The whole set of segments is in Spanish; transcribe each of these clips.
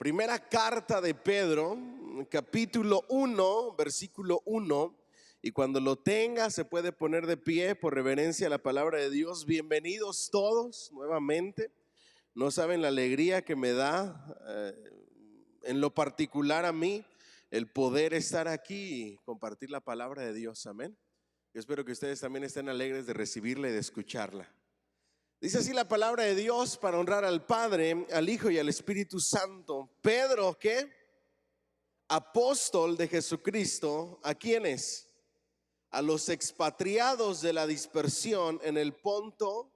Primera carta de Pedro, capítulo 1, versículo 1. Y cuando lo tenga se puede poner de pie por reverencia a la palabra de Dios. Bienvenidos todos nuevamente. No saben la alegría que me da, en lo particular a mí, el poder estar aquí y compartir la palabra de Dios. Amén. Yo espero que ustedes también estén alegres de recibirla y de escucharla. Dice así la palabra de Dios para honrar al Padre, al Hijo y al Espíritu Santo. Pedro, ¿qué? Apóstol de Jesucristo. ¿A quiénes? A los expatriados de la dispersión en el Ponto,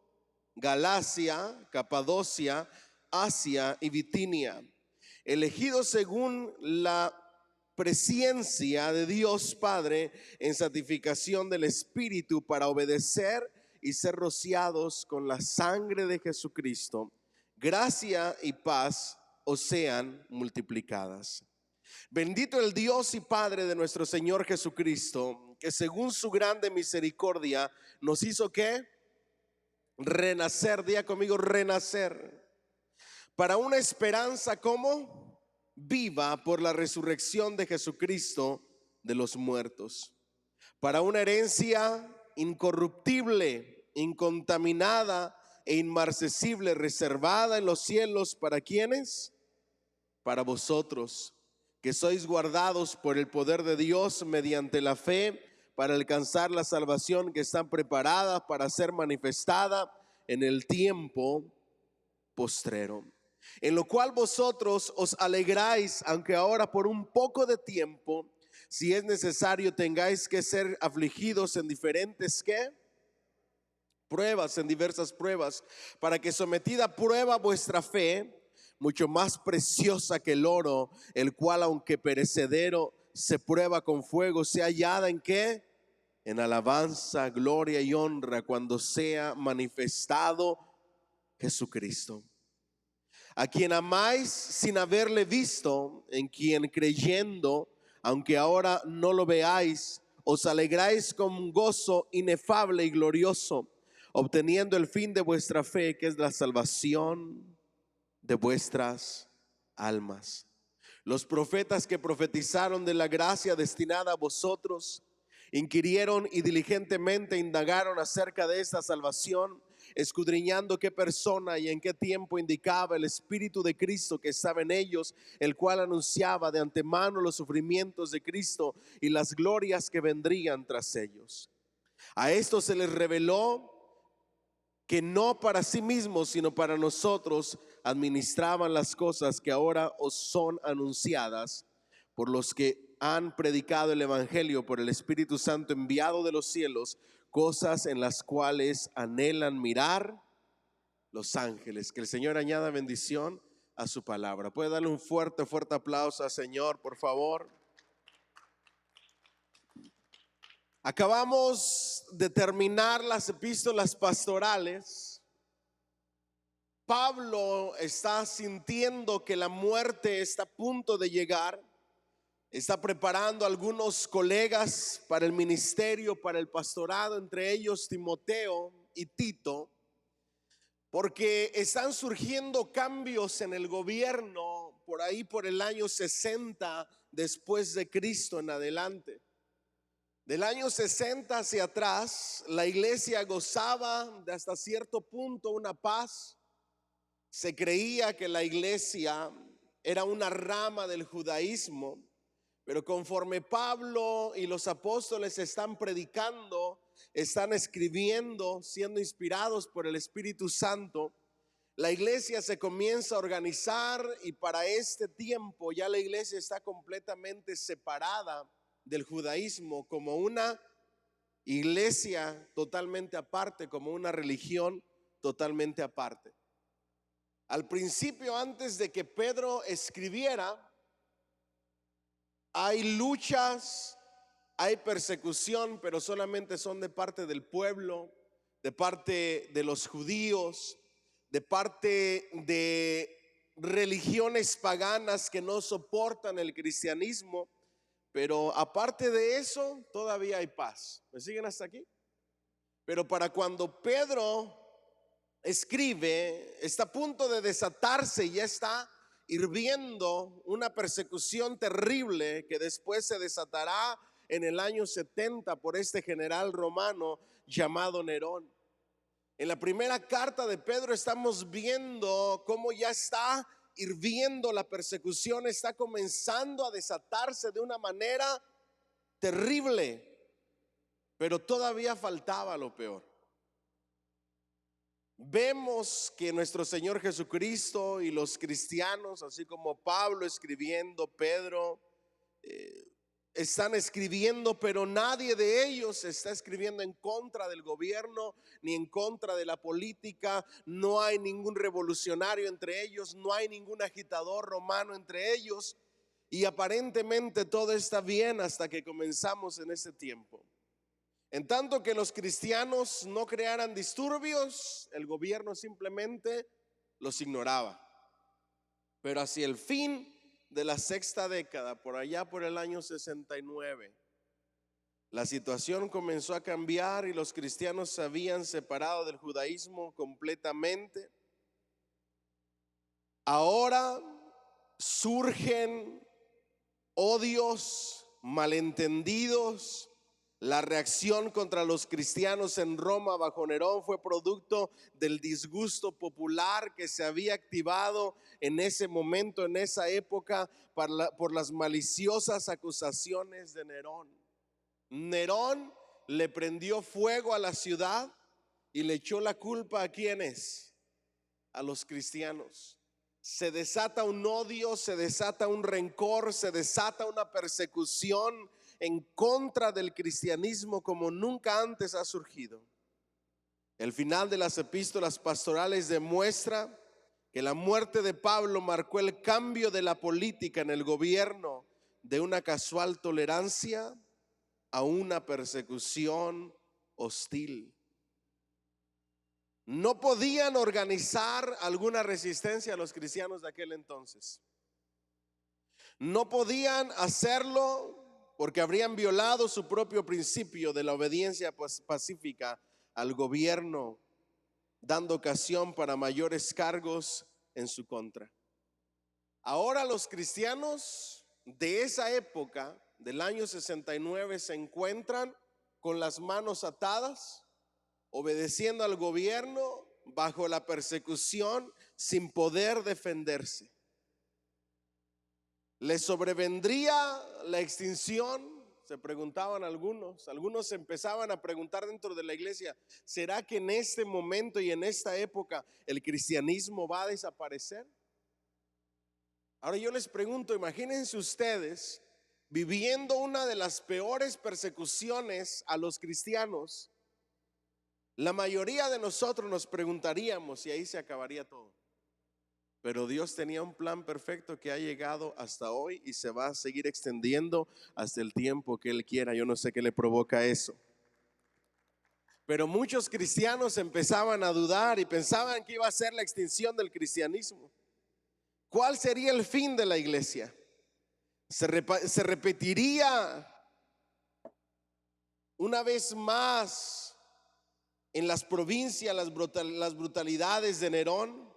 Galacia, Capadocia, Asia y Bitinia, elegidos según la presciencia de Dios Padre en santificación del Espíritu para obedecer y ser rociados con la sangre de Jesucristo. Gracia y paz os sean multiplicadas. Bendito el Dios y Padre de nuestro Señor Jesucristo, que según su grande misericordia nos hizo ¿qué? Renacer. Diga conmigo, renacer. Para una esperanza como viva por la resurrección de Jesucristo de los muertos. Para una herencia incorruptible, incontaminada e inmarcesible, reservada en los cielos. ¿Para quiénes? Para vosotros, que sois guardados por el poder de Dios mediante la fe, para alcanzar la salvación que está preparada para ser manifestada en el tiempo postrero. En lo cual vosotros os alegráis, aunque ahora por un poco de tiempo, si es necesario, tengáis que ser afligidos en diferentes ¿qué? Pruebas, en diversas pruebas, para que sometida a prueba vuestra fe, mucho más preciosa que el oro, el cual aunque perecedero se prueba con fuego, sea hallada en ¿qué? En alabanza, gloria y honra cuando sea manifestado Jesucristo, a quien amáis sin haberle visto, en quien creyendo, aunque ahora no lo veáis, os alegráis con gozo inefable y glorioso, obteniendo el fin de vuestra fe, que es la salvación de vuestras almas. Los profetas que profetizaron de la gracia destinada a vosotros, inquirieron y diligentemente indagaron acerca de esta salvación, escudriñando qué persona y en qué tiempo indicaba el Espíritu de Cristo que estaba en ellos, el cual anunciaba de antemano los sufrimientos de Cristo y las glorias que vendrían tras ellos. A esto se les reveló que no para sí mismos, sino para nosotros administraban las cosas que ahora os son anunciadas por los que han predicado el Evangelio por el Espíritu Santo enviado de los cielos, cosas en las cuales anhelan mirar los ángeles. Que el Señor añada bendición a su palabra. ¿Puede darle un fuerte aplauso al Señor, por favor? Acabamos de terminar las epístolas pastorales. Pablo está sintiendo que la muerte está a punto de llegar. Está preparando a algunos colegas para el ministerio, para el pastorado, entre ellos Timoteo y Tito, porque están surgiendo cambios en el gobierno por ahí por el año 60 después de Cristo en adelante. Del año 60 hacia atrás, la iglesia gozaba de hasta cierto punto una paz. Se creía que la iglesia era una rama del judaísmo, pero conforme Pablo y los apóstoles están predicando, están escribiendo, siendo inspirados por el Espíritu Santo, la iglesia se comienza a organizar y para este tiempo ya la iglesia está completamente separada del judaísmo como una iglesia totalmente aparte, como una religión totalmente aparte. Al principio, antes de que Pedro escribiera, hay luchas, hay persecución, pero solamente son de parte del pueblo, de parte de los judíos, de parte de religiones paganas que no soportan el cristianismo. Pero aparte de eso, todavía hay paz. ¿Me siguen hasta aquí? Pero para cuando Pedro escribe, está a punto de desatarse, ya está hirviendo una persecución terrible que después se desatará en el año 70 por este general romano llamado Nerón. En la primera carta de Pedro estamos viendo cómo ya está hirviendo la persecución, está comenzando a desatarse de una manera terrible, pero todavía faltaba lo peor. Vemos que nuestro Señor Jesucristo y los cristianos, así como Pablo escribiendo, Pedro, están escribiendo, pero nadie de ellos está escribiendo en contra del gobierno ni en contra de la política. No hay ningún revolucionario entre ellos, no hay ningún agitador romano entre ellos, y aparentemente todo está bien hasta que comenzamos en ese tiempo. En tanto que los cristianos no crearan disturbios, el gobierno simplemente los ignoraba. Pero hacia el fin de la sexta década, por allá por el año 69, la situación comenzó a cambiar y los cristianos se habían separado del judaísmo completamente. Ahora surgen odios, malentendidos. La reacción contra los cristianos en Roma bajo Nerón fue producto del disgusto popular que se había activado en ese momento, en esa época, por las maliciosas acusaciones de Nerón. Nerón le prendió fuego a la ciudad y le echó la culpa ¿a quiénes? A los cristianos. Se desata un odio, se desata un rencor, se desata una persecución en contra del cristianismo como nunca antes ha surgido. El final de las epístolas pastorales demuestra que la muerte de Pablo marcó el cambio de la política en el gobierno de una casual tolerancia a una persecución hostil. No podían organizar alguna resistencia a los cristianos de aquel entonces. No podían hacerlo porque habrían violado su propio principio de la obediencia pacífica al gobierno, dando ocasión para mayores cargos en su contra. Ahora los cristianos de esa época, del año 69, se encuentran con las manos atadas, obedeciendo al gobierno bajo la persecución sin poder defenderse. ¿Les sobrevendría la extinción? Se preguntaban algunos. Algunos empezaban a preguntar dentro de la iglesia: ¿será que en este momento y en esta época el cristianismo va a desaparecer? Ahora yo les pregunto, imagínense ustedes viviendo una de las peores persecuciones a los cristianos. La mayoría de nosotros nos preguntaríamos si ahí se acabaría todo. Pero Dios tenía un plan perfecto que ha llegado hasta hoy y se va a seguir extendiendo hasta el tiempo que Él quiera. Yo no sé qué le provoca eso. Pero muchos cristianos empezaban a dudar y pensaban que iba a ser la extinción del cristianismo. ¿Cuál sería el fin de la iglesia? ¿Se repetiría una vez más en las provincias las brutalidades de Nerón?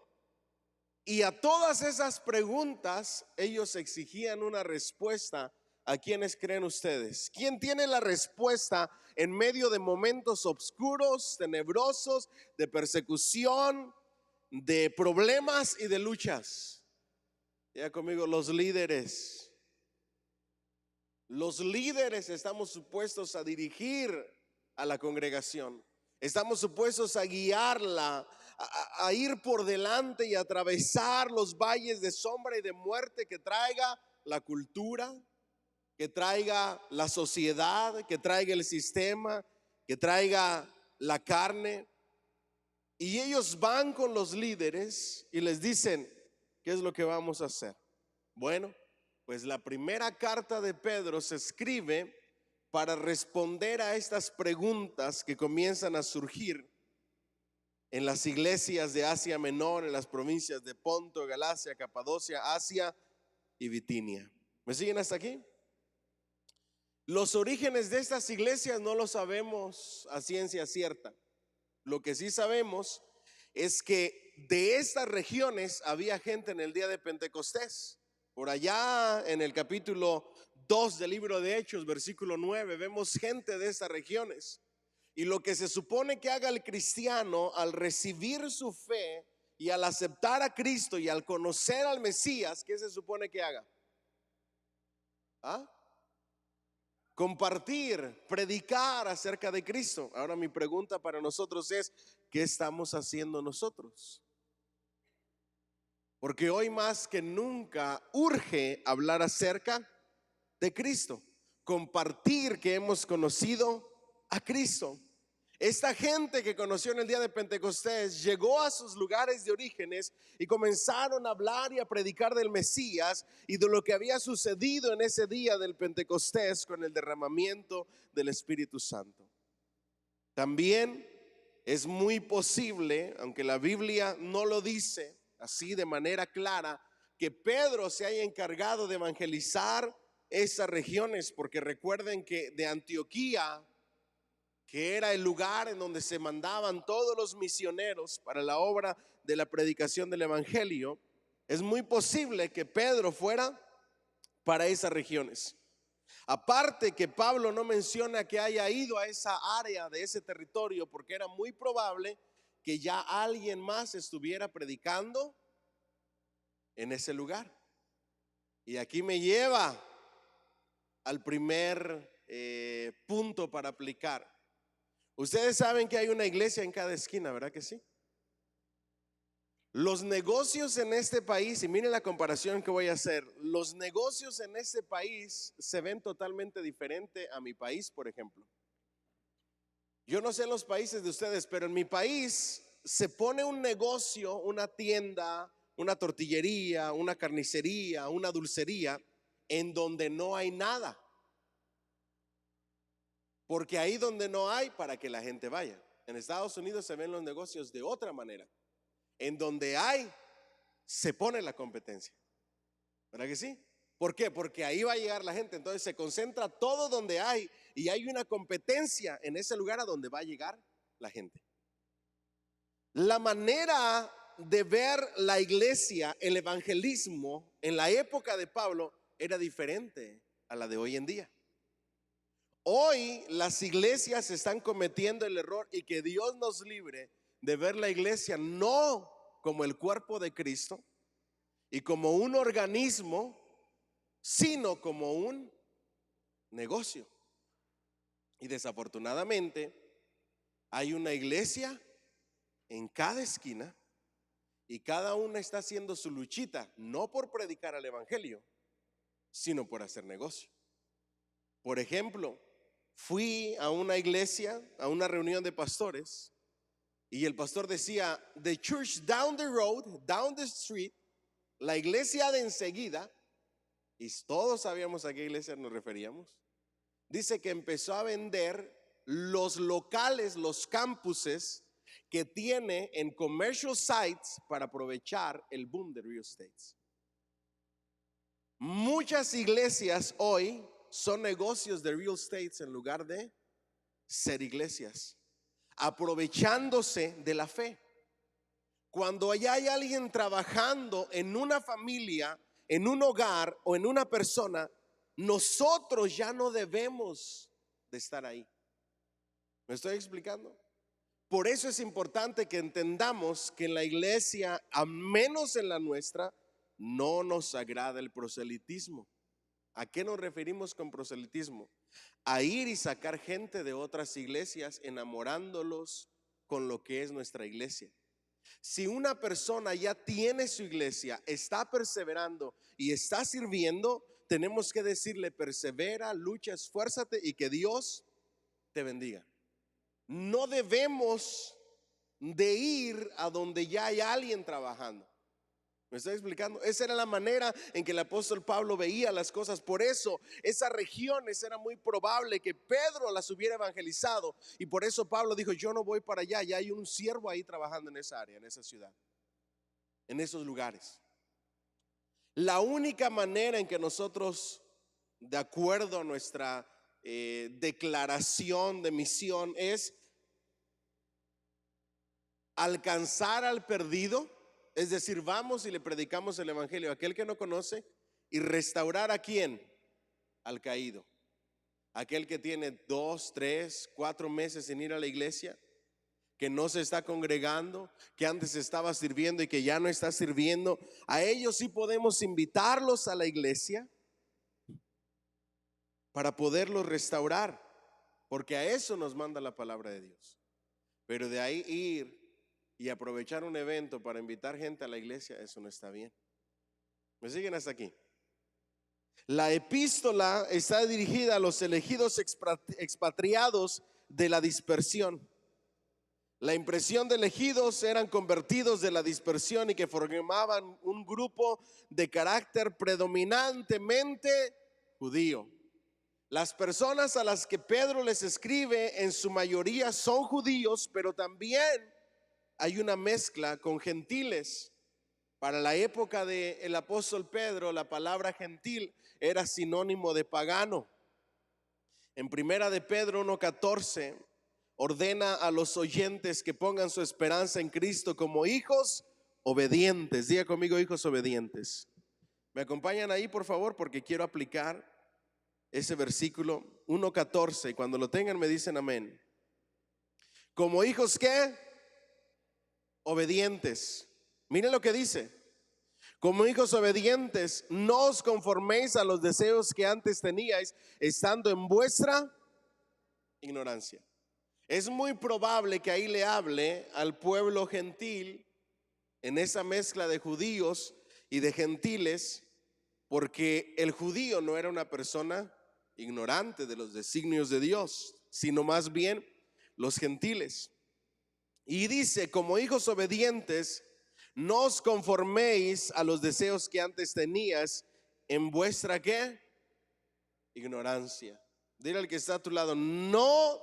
Y a todas esas preguntas ellos exigían una respuesta. ¿A quiénes creen ustedes? ¿Quién tiene la respuesta en medio de momentos oscuros, tenebrosos, de persecución, de problemas y de luchas? Ya conmigo, los líderes. Los líderes estamos supuestos a dirigir a la congregación. Estamos supuestos a guiarla, a ir por delante y atravesar los valles de sombra y de muerte que traiga la cultura, que traiga la sociedad, que traiga el sistema, que traiga la carne. Y ellos van con los líderes y les dicen: ¿qué es lo que vamos a hacer? Bueno, pues la primera carta de Pedro se escribe para responder a estas preguntas que comienzan a surgir en las iglesias de Asia Menor, en las provincias de Ponto, Galacia, Capadocia, Asia y Bitinia. ¿Me siguen hasta aquí? Los orígenes de estas iglesias no los sabemos a ciencia cierta. Lo que sí sabemos es que de estas regiones había gente en el día de Pentecostés. Por allá en el capítulo 2 del libro de Hechos, versículo 9, vemos gente de estas regiones. Y lo que se supone que haga el cristiano al recibir su fe y al aceptar a Cristo y al conocer al Mesías, ¿qué se supone que haga? ¿Ah? Compartir, predicar acerca de Cristo. Ahora mi pregunta para nosotros es, ¿qué estamos haciendo nosotros? Porque hoy más que nunca urge hablar acerca de Cristo, compartir que hemos conocido a Cristo. Esta gente que conoció en el día de Pentecostés llegó a sus lugares de orígenes y comenzaron a hablar y a predicar del Mesías y de lo que había sucedido en ese día del Pentecostés con el derramamiento del Espíritu Santo. También es muy posible, aunque la Biblia no lo dice así de manera clara, que Pedro se haya encargado de evangelizar esas regiones, porque recuerden que de Antioquía, que era el lugar en donde se mandaban todos los misioneros para la obra de la predicación del evangelio, es muy posible que Pedro fuera para esas regiones. Aparte que Pablo no menciona que haya ido a esa área de ese territorio, porque era muy probable que ya alguien más estuviera predicando en ese lugar. Y aquí me lleva al primer punto para aplicar. Ustedes saben que hay una iglesia en cada esquina, ¿verdad que sí? Los negocios en este país, y miren la comparación que voy a hacer, los negocios en este país se ven totalmente diferente a mi país, por ejemplo. Yo no sé en los países de ustedes, pero en mi país se pone un negocio, una tienda, una tortillería, una carnicería, una dulcería, en donde no hay nada. Porque ahí donde no hay, para que la gente vaya. En Estados Unidos se ven los negocios de otra manera. En donde hay, se pone la competencia. ¿Verdad que sí? ¿Por qué? Porque ahí va a llegar la gente. Entonces se concentra todo donde hay y hay una competencia en ese lugar a donde va a llegar la gente. La manera de ver la iglesia, el evangelismo en la época de Pablo era diferente a la de hoy en día. Hoy las iglesias están cometiendo el error, y que Dios nos libre de ver la iglesia no como el cuerpo de Cristo y como un organismo, sino como un negocio. Y desafortunadamente hay una iglesia en cada esquina y cada una está haciendo su luchita, no por predicar el evangelio, sino por hacer negocio. Por ejemplo, fui a una iglesia, a una reunión de pastores, y el pastor decía, the church down the road, down the street, la iglesia de enseguida, y todos sabíamos a qué iglesia nos referíamos. Dice que empezó a vender los locales, los campuses que tiene en commercial sites para aprovechar el boom de real estate. Muchas iglesias hoy son negocios de real estate en lugar de ser iglesias, aprovechándose de la fe. Cuando allá hay alguien trabajando en una familia, en un hogar o en una persona, nosotros ya no debemos de estar ahí. ¿Me estoy explicando? Por eso es importante que entendamos que en la iglesia, a menos en la nuestra, no nos agrada el proselitismo. ¿A qué nos referimos con proselitismo? A ir y sacar gente de otras iglesias, enamorándolos con lo que es nuestra iglesia. Si una persona ya tiene su iglesia, está perseverando y está sirviendo, tenemos que decirle: persevera, lucha, esfuérzate y que Dios te bendiga. No debemos de ir a donde ya hay alguien trabajando. ¿Me estoy explicando? Esa era la manera en que el apóstol Pablo veía las cosas. Por eso esas regiones era muy probable que Pedro las hubiera evangelizado. Y por eso Pablo dijo: yo no voy para allá, ya hay un siervo ahí trabajando en esa área, en esa ciudad, en esos lugares. La única manera en que nosotros, de acuerdo a nuestra declaración de misión, es alcanzar al perdido, es decir, vamos y le predicamos el evangelio a aquel que no conoce, y restaurar a quién, al caído, aquel que tiene 2, 3, 4 meses sin ir a la iglesia, que no se está congregando, que antes estaba sirviendo y que ya no está sirviendo. A ellos sí podemos invitarlos a la iglesia para poderlos restaurar, porque a eso nos manda la palabra de Dios. Pero de ahí ir y aprovechar un evento para invitar gente a la iglesia, eso no está bien. ¿Me siguen hasta aquí? La epístola está dirigida a los elegidos expatriados de la dispersión. La impresión de elegidos eran convertidos de la dispersión y que formaban un grupo de carácter predominantemente judío. Las personas a las que Pedro les escribe en su mayoría son judíos, pero también hay una mezcla con gentiles. Para la época del apóstol Pedro, la palabra gentil era sinónimo de pagano. En primera de Pedro 1:14 ordena a los oyentes que pongan su esperanza en Cristo como hijos obedientes. Diga conmigo, hijos obedientes. ¿Me acompañan ahí, por favor? Porque quiero aplicar ese versículo 1:14. Cuando lo tengan me dicen amén. Como hijos, ¿qué? Obedientes. Miren lo que dice. Como hijos obedientes, no os conforméis a los deseos que antes teníais, estando en vuestra ignorancia. Es muy probable que ahí le hable al pueblo gentil en esa mezcla de judíos y de gentiles, porque el judío no era una persona ignorante de los designios de Dios, sino más bien los gentiles. Y dice, como hijos obedientes, no os conforméis a los deseos que antes tenías en vuestra ¿qué? Ignorancia. Dile al que está a tu lado, no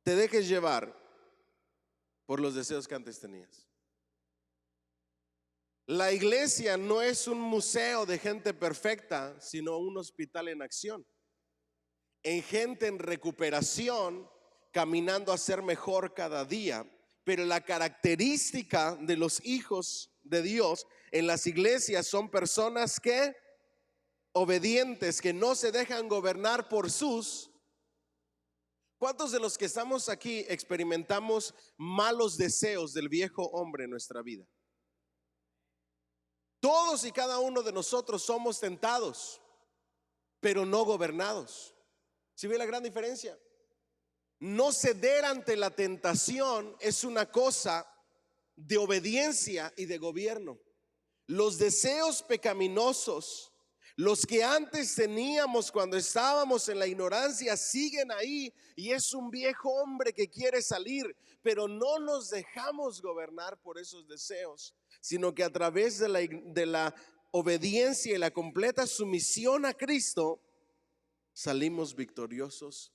te dejes llevar por los deseos que antes tenías. La iglesia no es un museo de gente perfecta, sino un hospital en acción, en gente en recuperación, caminando a ser mejor cada día. Pero la característica de los hijos de Dios en las iglesias son personas que obedientes, que no se dejan gobernar por sus. ¿Cuántos de los que estamos aquí experimentamos malos deseos del viejo hombre en nuestra vida? Todos y cada uno de nosotros somos tentados, pero no gobernados. ¿Sí ve la gran diferencia? No ceder ante la tentación es una cosa de obediencia y de gobierno. Los deseos pecaminosos, los que antes teníamos cuando estábamos en la ignorancia, siguen ahí y es un viejo hombre que quiere salir, pero no nos dejamos gobernar por esos deseos, sino que a través de la obediencia y la completa sumisión a Cristo salimos victoriosos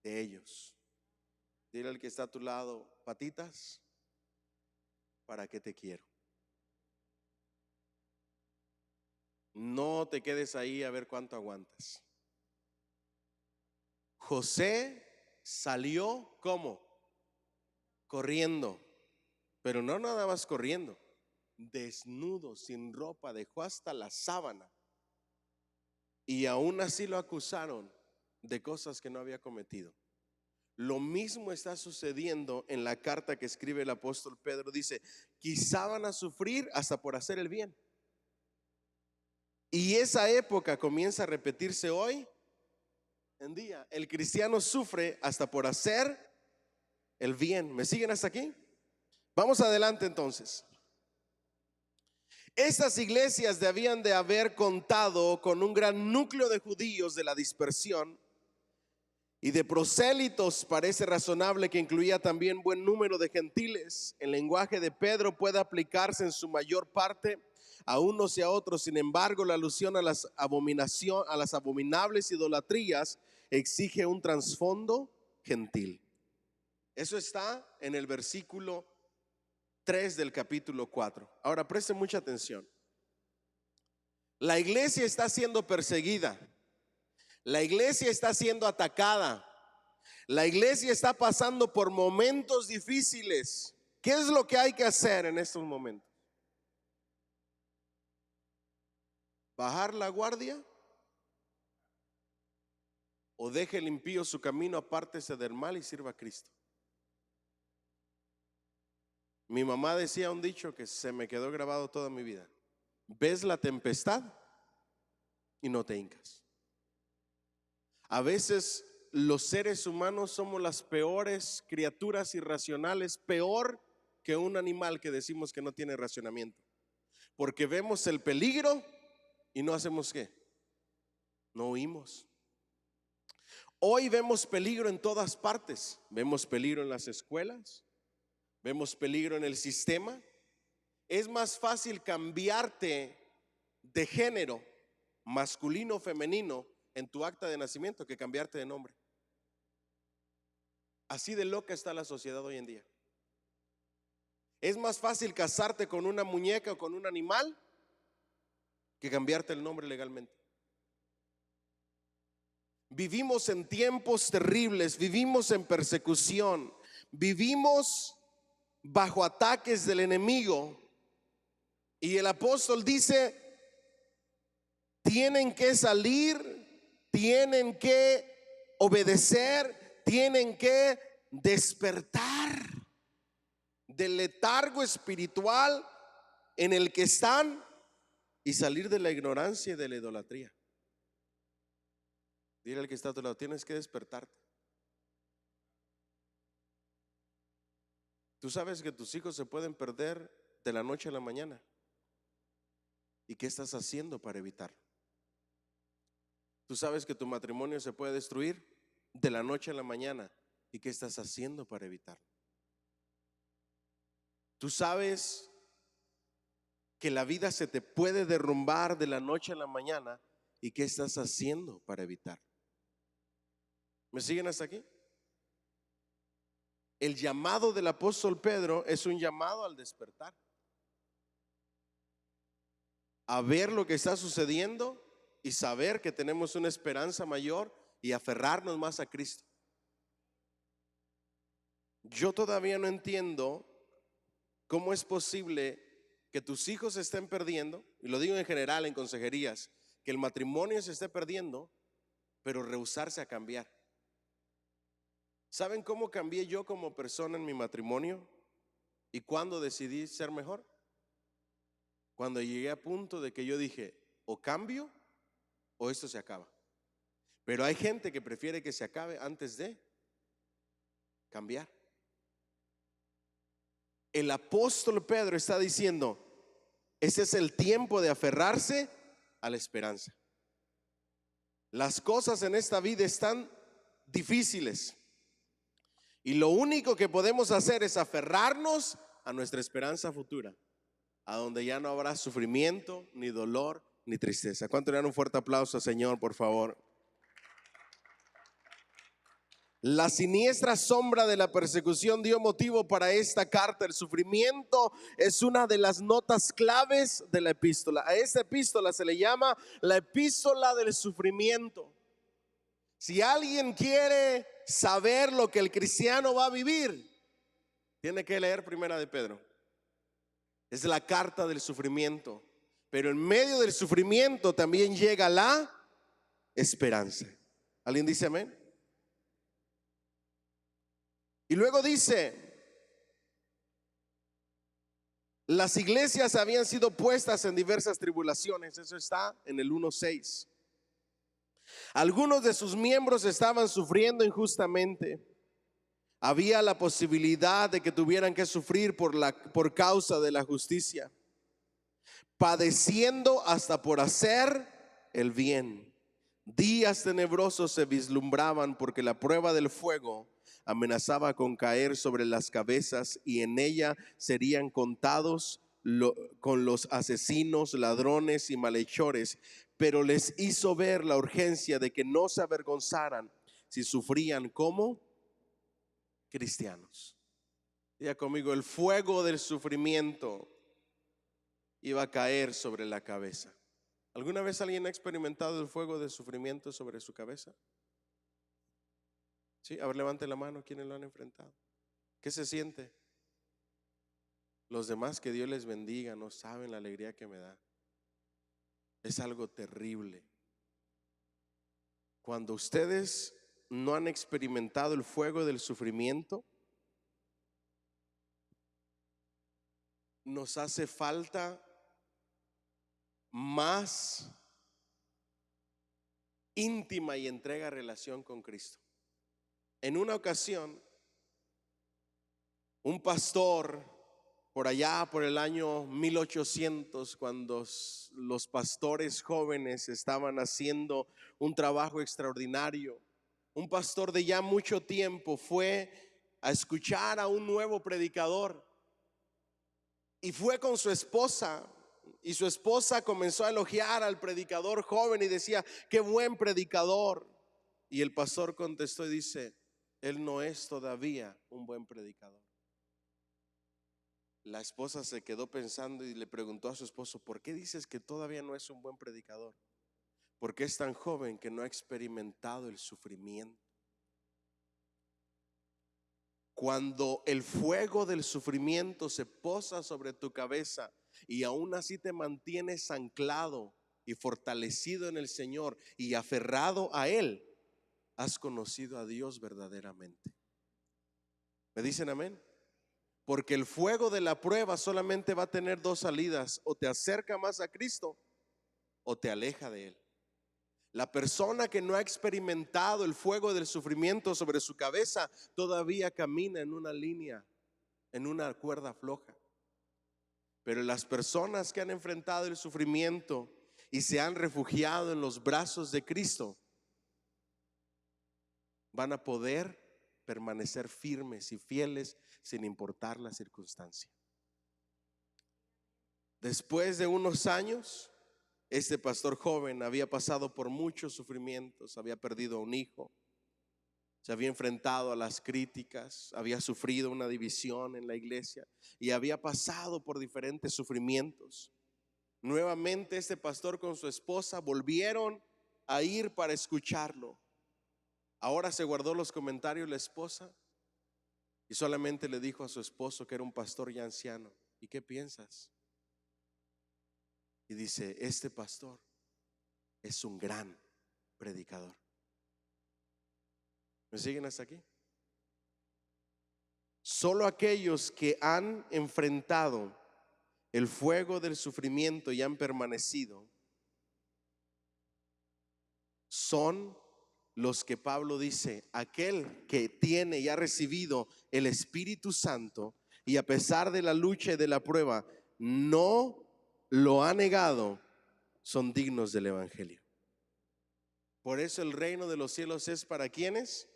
de ellos. Dile al que está a tu lado, patitas, ¿para qué te quiero? No te quedes ahí a ver cuánto aguantas. José salió ¿cómo? Corriendo, pero no nada más corriendo, desnudo, sin ropa, dejó hasta la sábana. Y aún así lo acusaron de cosas que no había cometido. Lo mismo está sucediendo en la carta que escribe el apóstol Pedro. Dice, quizá van a sufrir hasta por hacer el bien. Y esa época comienza a repetirse hoy en día. El cristiano sufre hasta por hacer el bien. ¿Me siguen hasta aquí? Vamos adelante entonces. Estas iglesias debían de haber contado con un gran núcleo de judíos de la dispersión y de prosélitos. Parece razonable que incluía también buen número de gentiles. El lenguaje de Pedro puede aplicarse en su mayor parte a unos y a otros. Sin embargo, la alusión a las abominables idolatrías exige un trasfondo gentil. Eso está en el versículo 3 del capítulo 4. Ahora presten mucha atención. La iglesia está siendo perseguida. La iglesia está siendo atacada. La iglesia está pasando por momentos difíciles. ¿Qué es lo que hay que hacer en estos momentos? ¿Bajar la guardia? ¿O deje el impío su camino, apártese del mal y sirva a Cristo? Mi mamá decía un dicho que se me quedó grabado toda mi vida: ves la tempestad y no te hincas. A veces los seres humanos somos las peores criaturas irracionales, peor que un animal que decimos que no tiene racionamiento, porque vemos el peligro y no hacemos ¿qué? No huimos. Hoy vemos peligro en todas partes. Vemos peligro en las escuelas, vemos peligro en el sistema. Es más fácil cambiarte de género, masculino o femenino, en tu acta de nacimiento que cambiarte de nombre. Así de loca está la sociedad hoy en día. Es más fácil casarte con una muñeca o con un animal que cambiarte el nombre legalmente. Vivimos en tiempos terribles, vivimos en persecución, vivimos bajo ataques del enemigo. Y el apóstol dice: tienen que salir, tienen que obedecer, tienen que despertar del letargo espiritual en el que están y salir de la ignorancia y de la idolatría. Dile al que está a tu lado: tienes que despertarte. Tú sabes que tus hijos se pueden perder de la noche a la mañana. ¿Y qué estás haciendo para evitarlo? Tú sabes que tu matrimonio se puede destruir de la noche a la mañana. ¿Y qué estás haciendo para evitarlo? Tú sabes que la vida se te puede derrumbar de la noche a la mañana. ¿Y qué estás haciendo para evitarlo? ¿Me siguen hasta aquí? El llamado del apóstol Pedro es un llamado al despertar, a ver lo que está sucediendo y saber que tenemos una esperanza mayor y aferrarnos más a Cristo. Yo todavía no entiendo cómo es posible que tus hijos se estén perdiendo, y lo digo en general en consejerías, que el matrimonio se esté perdiendo, pero rehusarse a cambiar. ¿Saben cómo cambié yo como persona en mi matrimonio? ¿Y cuándo decidí ser mejor? Cuando llegué a punto de que yo dije: o cambio o esto se acaba. Pero hay gente que prefiere que se acabe antes de cambiar. El apóstol Pedro está diciendo: ese es el tiempo de aferrarse a la esperanza. Las cosas en esta vida están difíciles y lo único que podemos hacer es aferrarnos a nuestra esperanza futura, a donde ya no habrá sufrimiento, ni dolor, ni tristeza. ¿Cuánto le dan un fuerte aplauso al Señor, por favor? La siniestra sombra de la persecución dio motivo para esta carta. El sufrimiento es una de las notas claves de la epístola. A esta epístola se le llama la epístola del sufrimiento. Si alguien quiere saber lo que el cristiano va a vivir, tiene que leer Primera de Pedro. Es la carta del sufrimiento, pero en medio del sufrimiento también llega la esperanza. ¿Alguien dice amén? Y luego dice: las iglesias habían sido puestas en diversas tribulaciones. Eso está en el 1:6. Algunos de sus miembros estaban sufriendo injustamente. Había la posibilidad de que tuvieran que sufrir por causa de la justicia, padeciendo hasta por hacer el bien. Días tenebrosos se vislumbraban, porque la prueba del fuego amenazaba con caer sobre las cabezas, y en ella serían contados con los asesinos, ladrones y malhechores. Pero les hizo ver la urgencia de que no se avergonzaran si sufrían como cristianos. Diga conmigo: el fuego del sufrimiento iba a caer sobre la cabeza. ¿Alguna vez alguien ha experimentado el fuego del sufrimiento sobre su cabeza? Sí, a ver, levante la mano quienes lo han enfrentado. ¿Qué se siente? Los demás, que Dios les bendiga, no saben la alegría que me da. Es algo terrible. Cuando ustedes no han experimentado el fuego del sufrimiento, nos hace falta más íntima y entrega relación con Cristo. En una ocasión, un pastor, por allá por el año 1800, cuando los pastores jóvenes estaban haciendo un trabajo extraordinario, un pastor de ya mucho tiempo fue a escuchar a un nuevo predicador y fue con su esposa. Y su esposa comenzó a elogiar al predicador joven y decía: qué buen predicador. Y el pastor contestó y dice: él no es todavía un buen predicador. La esposa se quedó pensando y le preguntó a su esposo: ¿por qué dices que todavía no es un buen predicador? Porque es tan joven que no ha experimentado el sufrimiento. Cuando el fuego del sufrimiento se posa sobre tu cabeza y aún así te mantienes anclado y fortalecido en el Señor y aferrado a Él, has conocido a Dios verdaderamente. ¿Me dicen amén? Porque el fuego de la prueba solamente va a tener dos salidas: o te acerca más a Cristo o te aleja de Él. La persona que no ha experimentado el fuego del sufrimiento sobre su cabeza todavía camina en una línea, en una cuerda floja. Pero las personas que han enfrentado el sufrimiento y se han refugiado en los brazos de Cristo van a poder permanecer firmes y fieles sin importar la circunstancia. Después de unos años, este pastor joven había pasado por muchos sufrimientos, había perdido a un hijo, se había enfrentado a las críticas, había sufrido una división en la iglesia y había pasado por diferentes sufrimientos. Nuevamente este pastor con su esposa volvieron a ir para escucharlo. Ahora se guardó los comentarios la esposa y solamente le dijo a su esposo, que era un pastor ya anciano: ¿y qué piensas? Y dice: este pastor es un gran predicador. ¿Me siguen hasta aquí? Solo aquellos que han enfrentado el fuego del sufrimiento y han permanecido son los que Pablo dice: aquel que tiene y ha recibido el Espíritu Santo y a pesar de la lucha y de la prueba no lo ha negado, son dignos del Evangelio. Por eso el reino de los cielos es ¿para quiénes?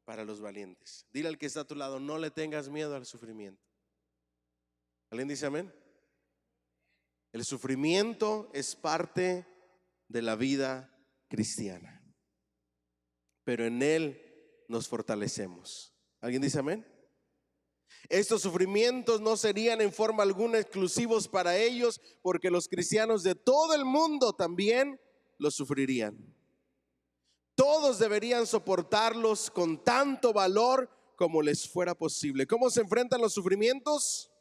Para los valientes. Dile al que está a tu lado: no le tengas miedo al sufrimiento. ¿Alguien dice amén? El sufrimiento es parte de la vida cristiana, pero en él nos fortalecemos. ¿Alguien dice amén? Estos sufrimientos no serían en forma alguna exclusivos para ellos, porque los cristianos de todo el mundo también los sufrirían. Todos deberían soportarlos con tanto valor como les fuera posible. ¿Cómo se enfrentan los sufrimientos?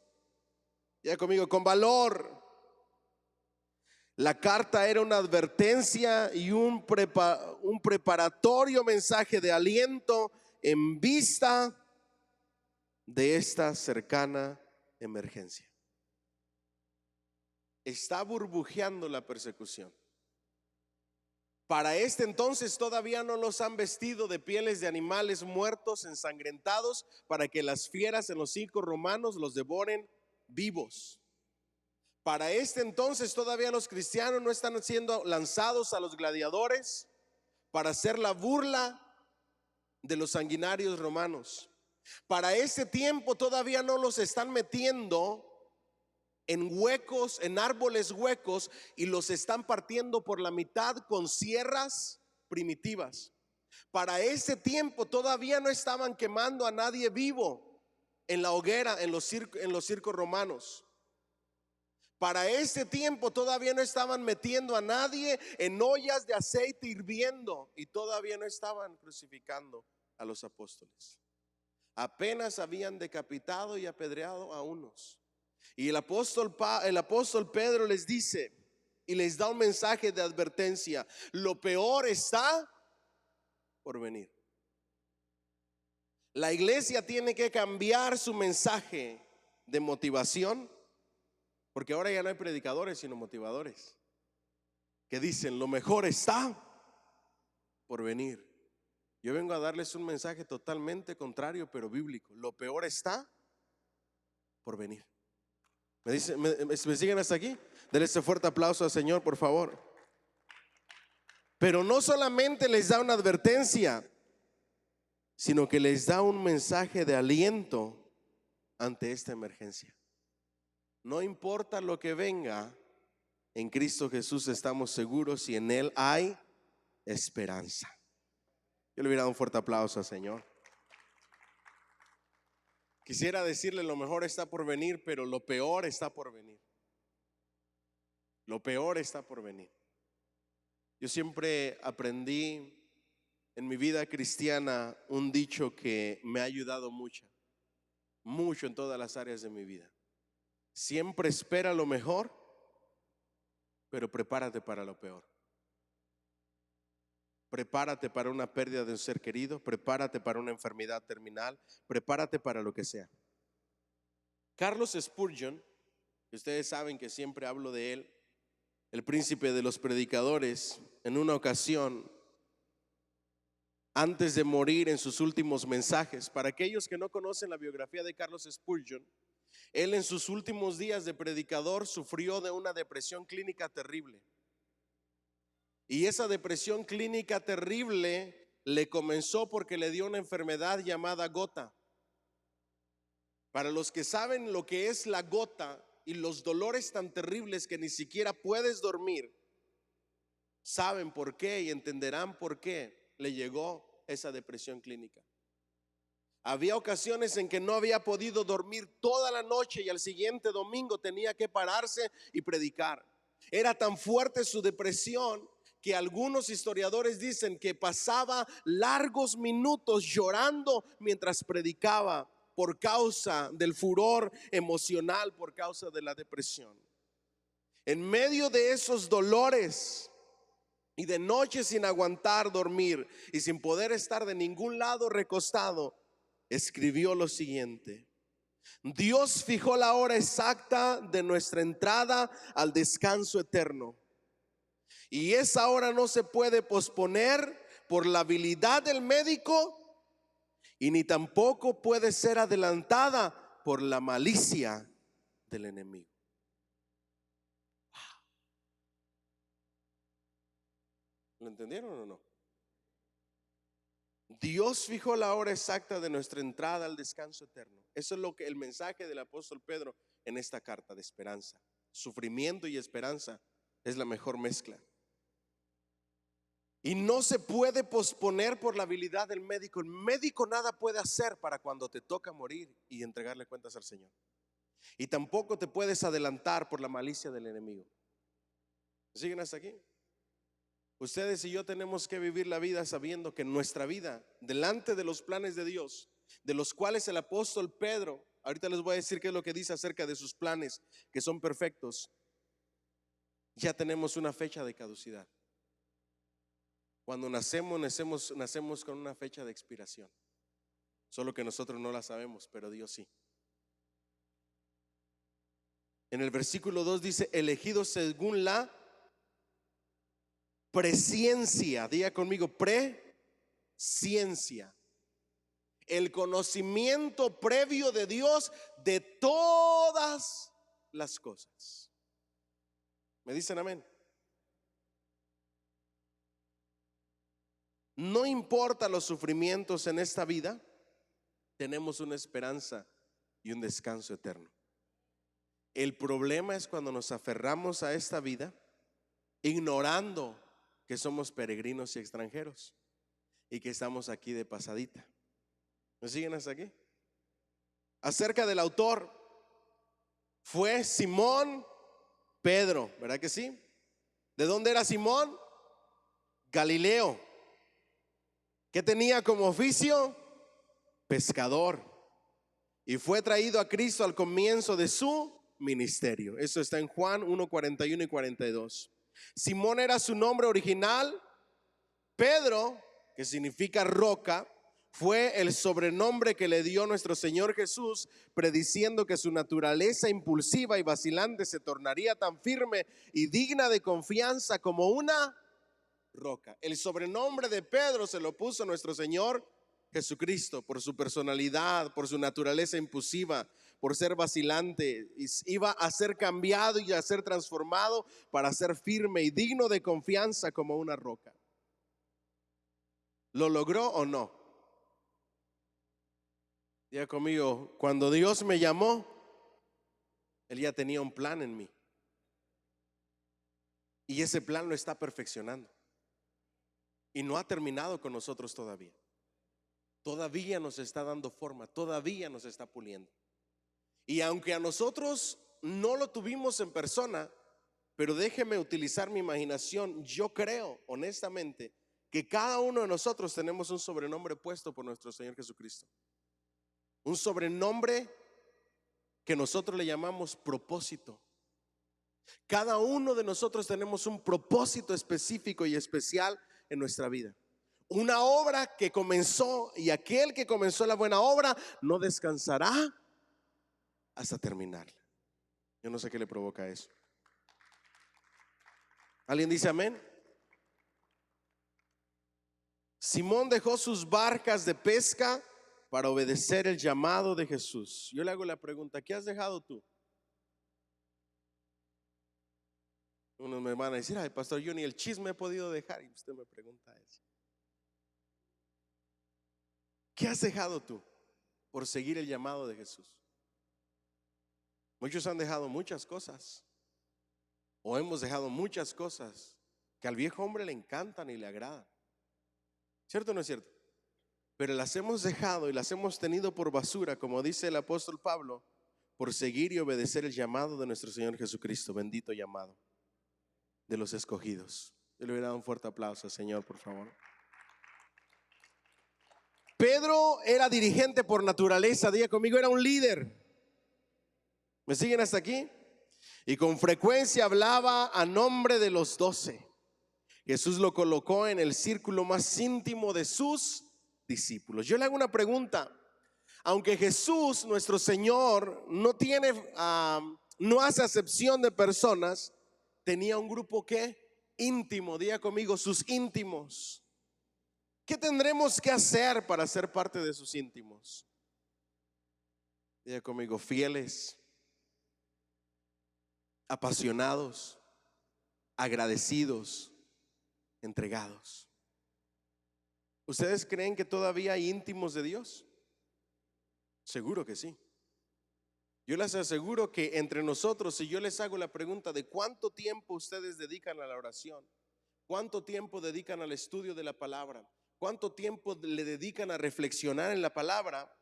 Ya conmigo: con valor. La carta era una advertencia y un preparatorio mensaje de aliento en vista de esta cercana emergencia. Está burbujeando la persecución. Para este entonces todavía no los han vestido de pieles de animales muertos, ensangrentados, para que las fieras en los circos romanos los devoren vivos. Para este entonces todavía los cristianos no están siendo lanzados a los gladiadores para hacer la burla de los sanguinarios romanos. Para este tiempo todavía no los están metiendo en huecos, en árboles huecos, y los están partiendo por la mitad con sierras primitivas. Para ese tiempo todavía no estaban quemando a nadie vivo en la hoguera, en los circos romanos. Para este tiempo todavía no estaban metiendo a nadie en ollas de aceite hirviendo y todavía no estaban crucificando a los apóstoles. Apenas habían decapitado y apedreado a unos. Y el apóstol Pedro les dice y les da un mensaje de advertencia: lo peor está por venir. La iglesia tiene que cambiar su mensaje de motivación, porque ahora ya no hay predicadores sino motivadores que dicen lo mejor está por venir. Yo vengo a darles un mensaje totalmente contrario pero bíblico: lo peor está por venir. ¿Me siguen hasta aquí? Denle ese fuerte aplauso al Señor, por favor. Pero no solamente les da una advertencia, sino que les da un mensaje de aliento ante esta emergencia. No importa lo que venga, en Cristo Jesús estamos seguros y en Él hay esperanza. Yo le hubiera dado un fuerte aplauso al Señor. Quisiera decirle lo mejor está por venir, pero lo peor está por venir. Lo peor está por venir. Yo siempre aprendí en mi vida cristiana un dicho que me ha ayudado mucho en todas las áreas de mi vida. Siempre espera lo mejor, pero prepárate para lo peor. Prepárate para una pérdida de un ser querido, prepárate para una enfermedad terminal, prepárate para lo que sea. Carlos Spurgeon, que ustedes saben que siempre hablo de él, el príncipe de los predicadores, en una ocasión, antes de morir, en sus últimos mensajes, para aquellos que no conocen la biografía de Carlos Spurgeon, él en sus últimos días de predicador sufrió de una depresión clínica terrible. Y esa depresión clínica terrible le comenzó porque le dio una enfermedad llamada gota. Para los que saben lo que es la gota y los dolores tan terribles que ni siquiera puedes dormir, saben por qué y entenderán por qué le llegó esa depresión clínica. Había ocasiones en que no había podido dormir toda la noche y al siguiente domingo tenía que pararse y predicar. Era tan fuerte su depresión que algunos historiadores dicen que pasaba largos minutos llorando mientras predicaba por causa del furor emocional, por causa de la depresión. En medio de esos dolores y de noches sin aguantar dormir y sin poder estar de ningún lado recostado, escribió lo siguiente: Dios fijó la hora exacta de nuestra entrada al descanso eterno, y esa hora no se puede posponer por la habilidad del médico y ni tampoco puede ser adelantada por la malicia del enemigo. ¿Lo entendieron o no? Dios fijó la hora exacta de nuestra entrada al descanso eterno. Eso es lo que el mensaje del apóstol Pedro en esta carta de esperanza. Sufrimiento y esperanza es la mejor mezcla. Y no se puede posponer por la habilidad del médico. El médico nada puede hacer para cuando te toca morir y entregarle cuentas al Señor. Y tampoco te puedes adelantar por la malicia del enemigo. ¿Siguen hasta aquí? Ustedes y yo tenemos que vivir la vida sabiendo que nuestra vida, delante de los planes de Dios, de los cuales el apóstol Pedro, ahorita les voy a decir qué es lo que dice acerca de sus planes, que son perfectos, ya tenemos una fecha de caducidad. Cuando nacemos con una fecha de expiración. Solo que nosotros no la sabemos, pero Dios sí. En el versículo 2 dice: elegidos según la presciencia. Diga conmigo: presciencia. El conocimiento previo de Dios de todas las cosas. ¿Me dicen amén? No importa los sufrimientos en esta vida, tenemos una esperanza y un descanso eterno. El problema es cuando nos aferramos a esta vida ignorando que somos peregrinos y extranjeros y que estamos aquí de pasadita. ¿Me siguen hasta aquí? Acerca del autor, fue Simón Pedro, ¿verdad que sí? ¿De dónde era Simón? Galileo. ¿Qué tenía como oficio? Pescador. Y fue traído a Cristo al comienzo de su ministerio. Eso está en Juan 1, 41 y 42. Simón era su nombre original. Pedro, que significa roca, fue el sobrenombre que le dio nuestro Señor Jesús, prediciendo que su naturaleza impulsiva y vacilante se tornaría tan firme y digna de confianza como una roca. El sobrenombre de Pedro se lo puso nuestro Señor Jesucristo por su personalidad, por su naturaleza impulsiva, por ser vacilante. Iba a ser cambiado y a ser transformado para ser firme y digno de confianza como una roca. ¿Lo logró o no? Diga conmigo, cuando Dios me llamó, Él ya tenía un plan en mí. Y ese plan lo está perfeccionando. Y no ha terminado con nosotros todavía. Todavía nos está dando forma, todavía nos está puliendo. Y aunque a nosotros no lo tuvimos en persona, pero déjeme utilizar mi imaginación, yo creo honestamente que cada uno de nosotros tenemos un sobrenombre puesto por nuestro Señor Jesucristo. Un sobrenombre que nosotros le llamamos propósito. Cada uno de nosotros tenemos un propósito específico y especial en nuestra vida. Una obra que comenzó, y aquel que comenzó la buena obra no descansará hasta terminarla. Yo no sé qué le provoca eso. ¿Alguien dice amén? Simón dejó sus barcas de pesca para obedecer el llamado de Jesús. Yo le hago la pregunta, ¿qué has dejado tú? Unos me van a decir, ay pastor, yo ni el chisme he podido dejar. Y usted me pregunta eso. ¿Qué has dejado tú por seguir el llamado de Jesús? Muchos han dejado muchas cosas, o hemos dejado muchas cosas que al viejo hombre le encantan y le agradan. ¿Cierto o no es cierto? Pero las hemos dejado y las hemos tenido por basura, como dice el apóstol Pablo, por seguir y obedecer el llamado de nuestro Señor Jesucristo. Bendito llamado de los escogidos. Yo le hubiera dado un fuerte aplauso al Señor, por favor. Pedro era dirigente por naturaleza. Diga conmigo, era un líder. ¿Me siguen hasta aquí? Y con frecuencia hablaba a nombre de los 12. Jesús lo colocó en el círculo más íntimo de sus discípulos. Yo le hago una pregunta. Aunque Jesús, nuestro Señor, no hace acepción de personas, tenía un grupo que íntimo. Diga conmigo, sus íntimos. ¿Qué tendremos que hacer para ser parte de sus íntimos? Diga conmigo, fieles, apasionados, agradecidos, entregados. ¿Ustedes creen que todavía hay íntimos de Dios? Seguro que sí. Yo les aseguro que entre nosotros, si yo les hago la pregunta de cuánto tiempo ustedes dedican a la oración, cuánto tiempo dedican al estudio de la palabra, cuánto tiempo le dedican a reflexionar en la palabra,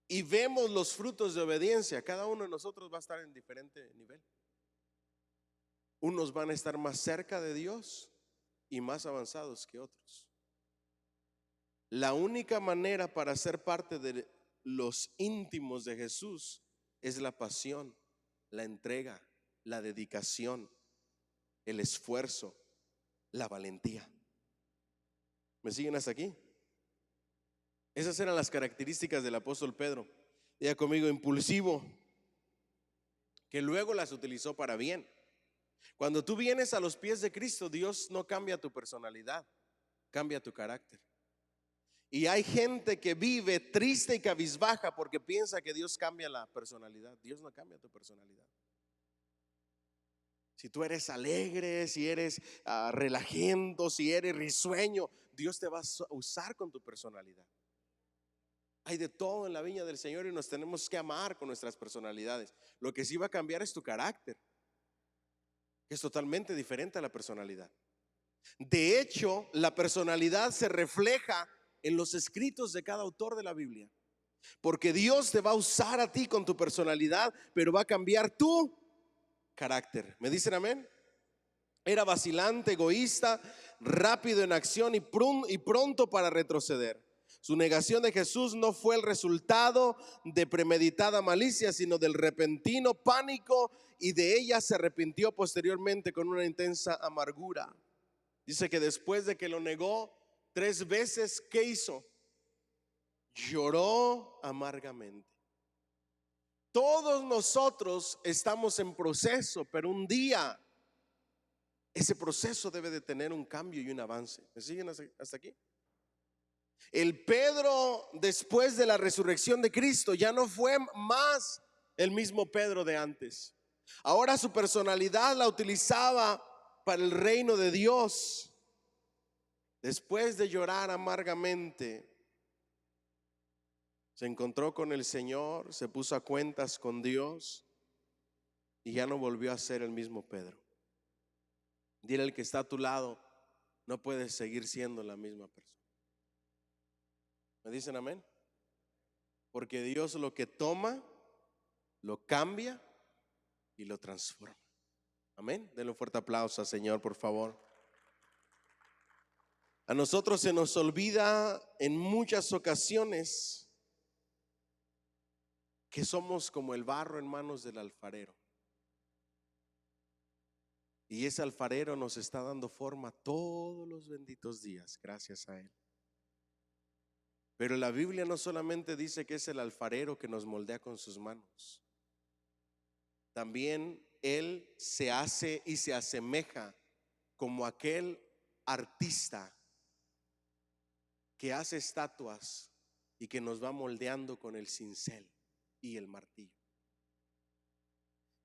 y vemos los frutos de obediencia, cada uno de nosotros va a estar en diferente nivel. Unos van a estar más cerca de Dios y más avanzados que otros. La única manera para ser parte de los íntimos de Jesús es la pasión, la entrega, la dedicación, el esfuerzo, la valentía. ¿Me siguen hasta aquí? Esas eran las características del apóstol Pedro. Diga conmigo, impulsivo, que luego las utilizó para bien. Cuando tú vienes a los pies de Cristo, Dios no cambia tu personalidad, cambia tu carácter. Y hay gente que vive triste y cabizbaja porque piensa que Dios cambia la personalidad. Dios no cambia tu personalidad. Si tú eres alegre, si eres relajento, si eres risueño, Dios te va a usar con tu personalidad. Hay de todo en la viña del Señor y nos tenemos que amar con nuestras personalidades. Lo que sí va a cambiar es tu carácter, que es totalmente diferente a la personalidad. De hecho, la personalidad se refleja en los escritos de cada autor de la Biblia. Porque Dios te va a usar a ti con tu personalidad, pero va a cambiar tu carácter. ¿Me dicen amén? Era vacilante, egoísta, rápido en acción y pronto para retroceder. Su negación de Jesús no fue el resultado de premeditada malicia, sino del repentino pánico, y de ella se arrepintió posteriormente con una intensa amargura. Dice que después de que lo negó 3 veces, ¿qué hizo? Lloró amargamente. Todos nosotros estamos en proceso, pero un día ese proceso debe de tener un cambio y un avance. ¿Me siguen hasta aquí? El Pedro, después de la resurrección de Cristo, ya no fue más el mismo Pedro de antes. Ahora su personalidad la utilizaba para el reino de Dios. Después de llorar amargamente, se encontró con el Señor, se puso a cuentas con Dios y ya no volvió a ser el mismo Pedro. Dile al que está a tu lado, no puedes seguir siendo la misma persona. ¿Me dicen amén? Porque Dios lo que toma, lo cambia y lo transforma. Amén. Denle un fuerte aplauso al Señor, por favor. A nosotros se nos olvida en muchas ocasiones que somos como el barro en manos del alfarero. Y ese alfarero nos está dando forma todos los benditos días, gracias a Él. Pero la Biblia no solamente dice que es el alfarero que nos moldea con sus manos. También Él se hace y se asemeja como aquel artista que hace estatuas y que nos va moldeando con el cincel y el martillo.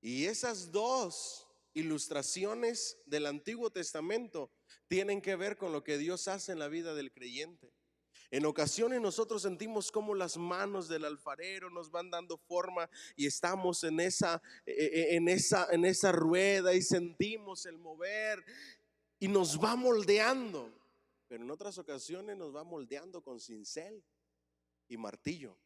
Y esas dos ilustraciones del Antiguo Testamento tienen que ver con lo que Dios hace en la vida del creyente. En ocasiones nosotros sentimos como las manos del alfarero nos van dando forma y estamos en esa rueda y sentimos el mover y nos va moldeando. Pero en otras ocasiones nos va moldeando con cincel y martillo,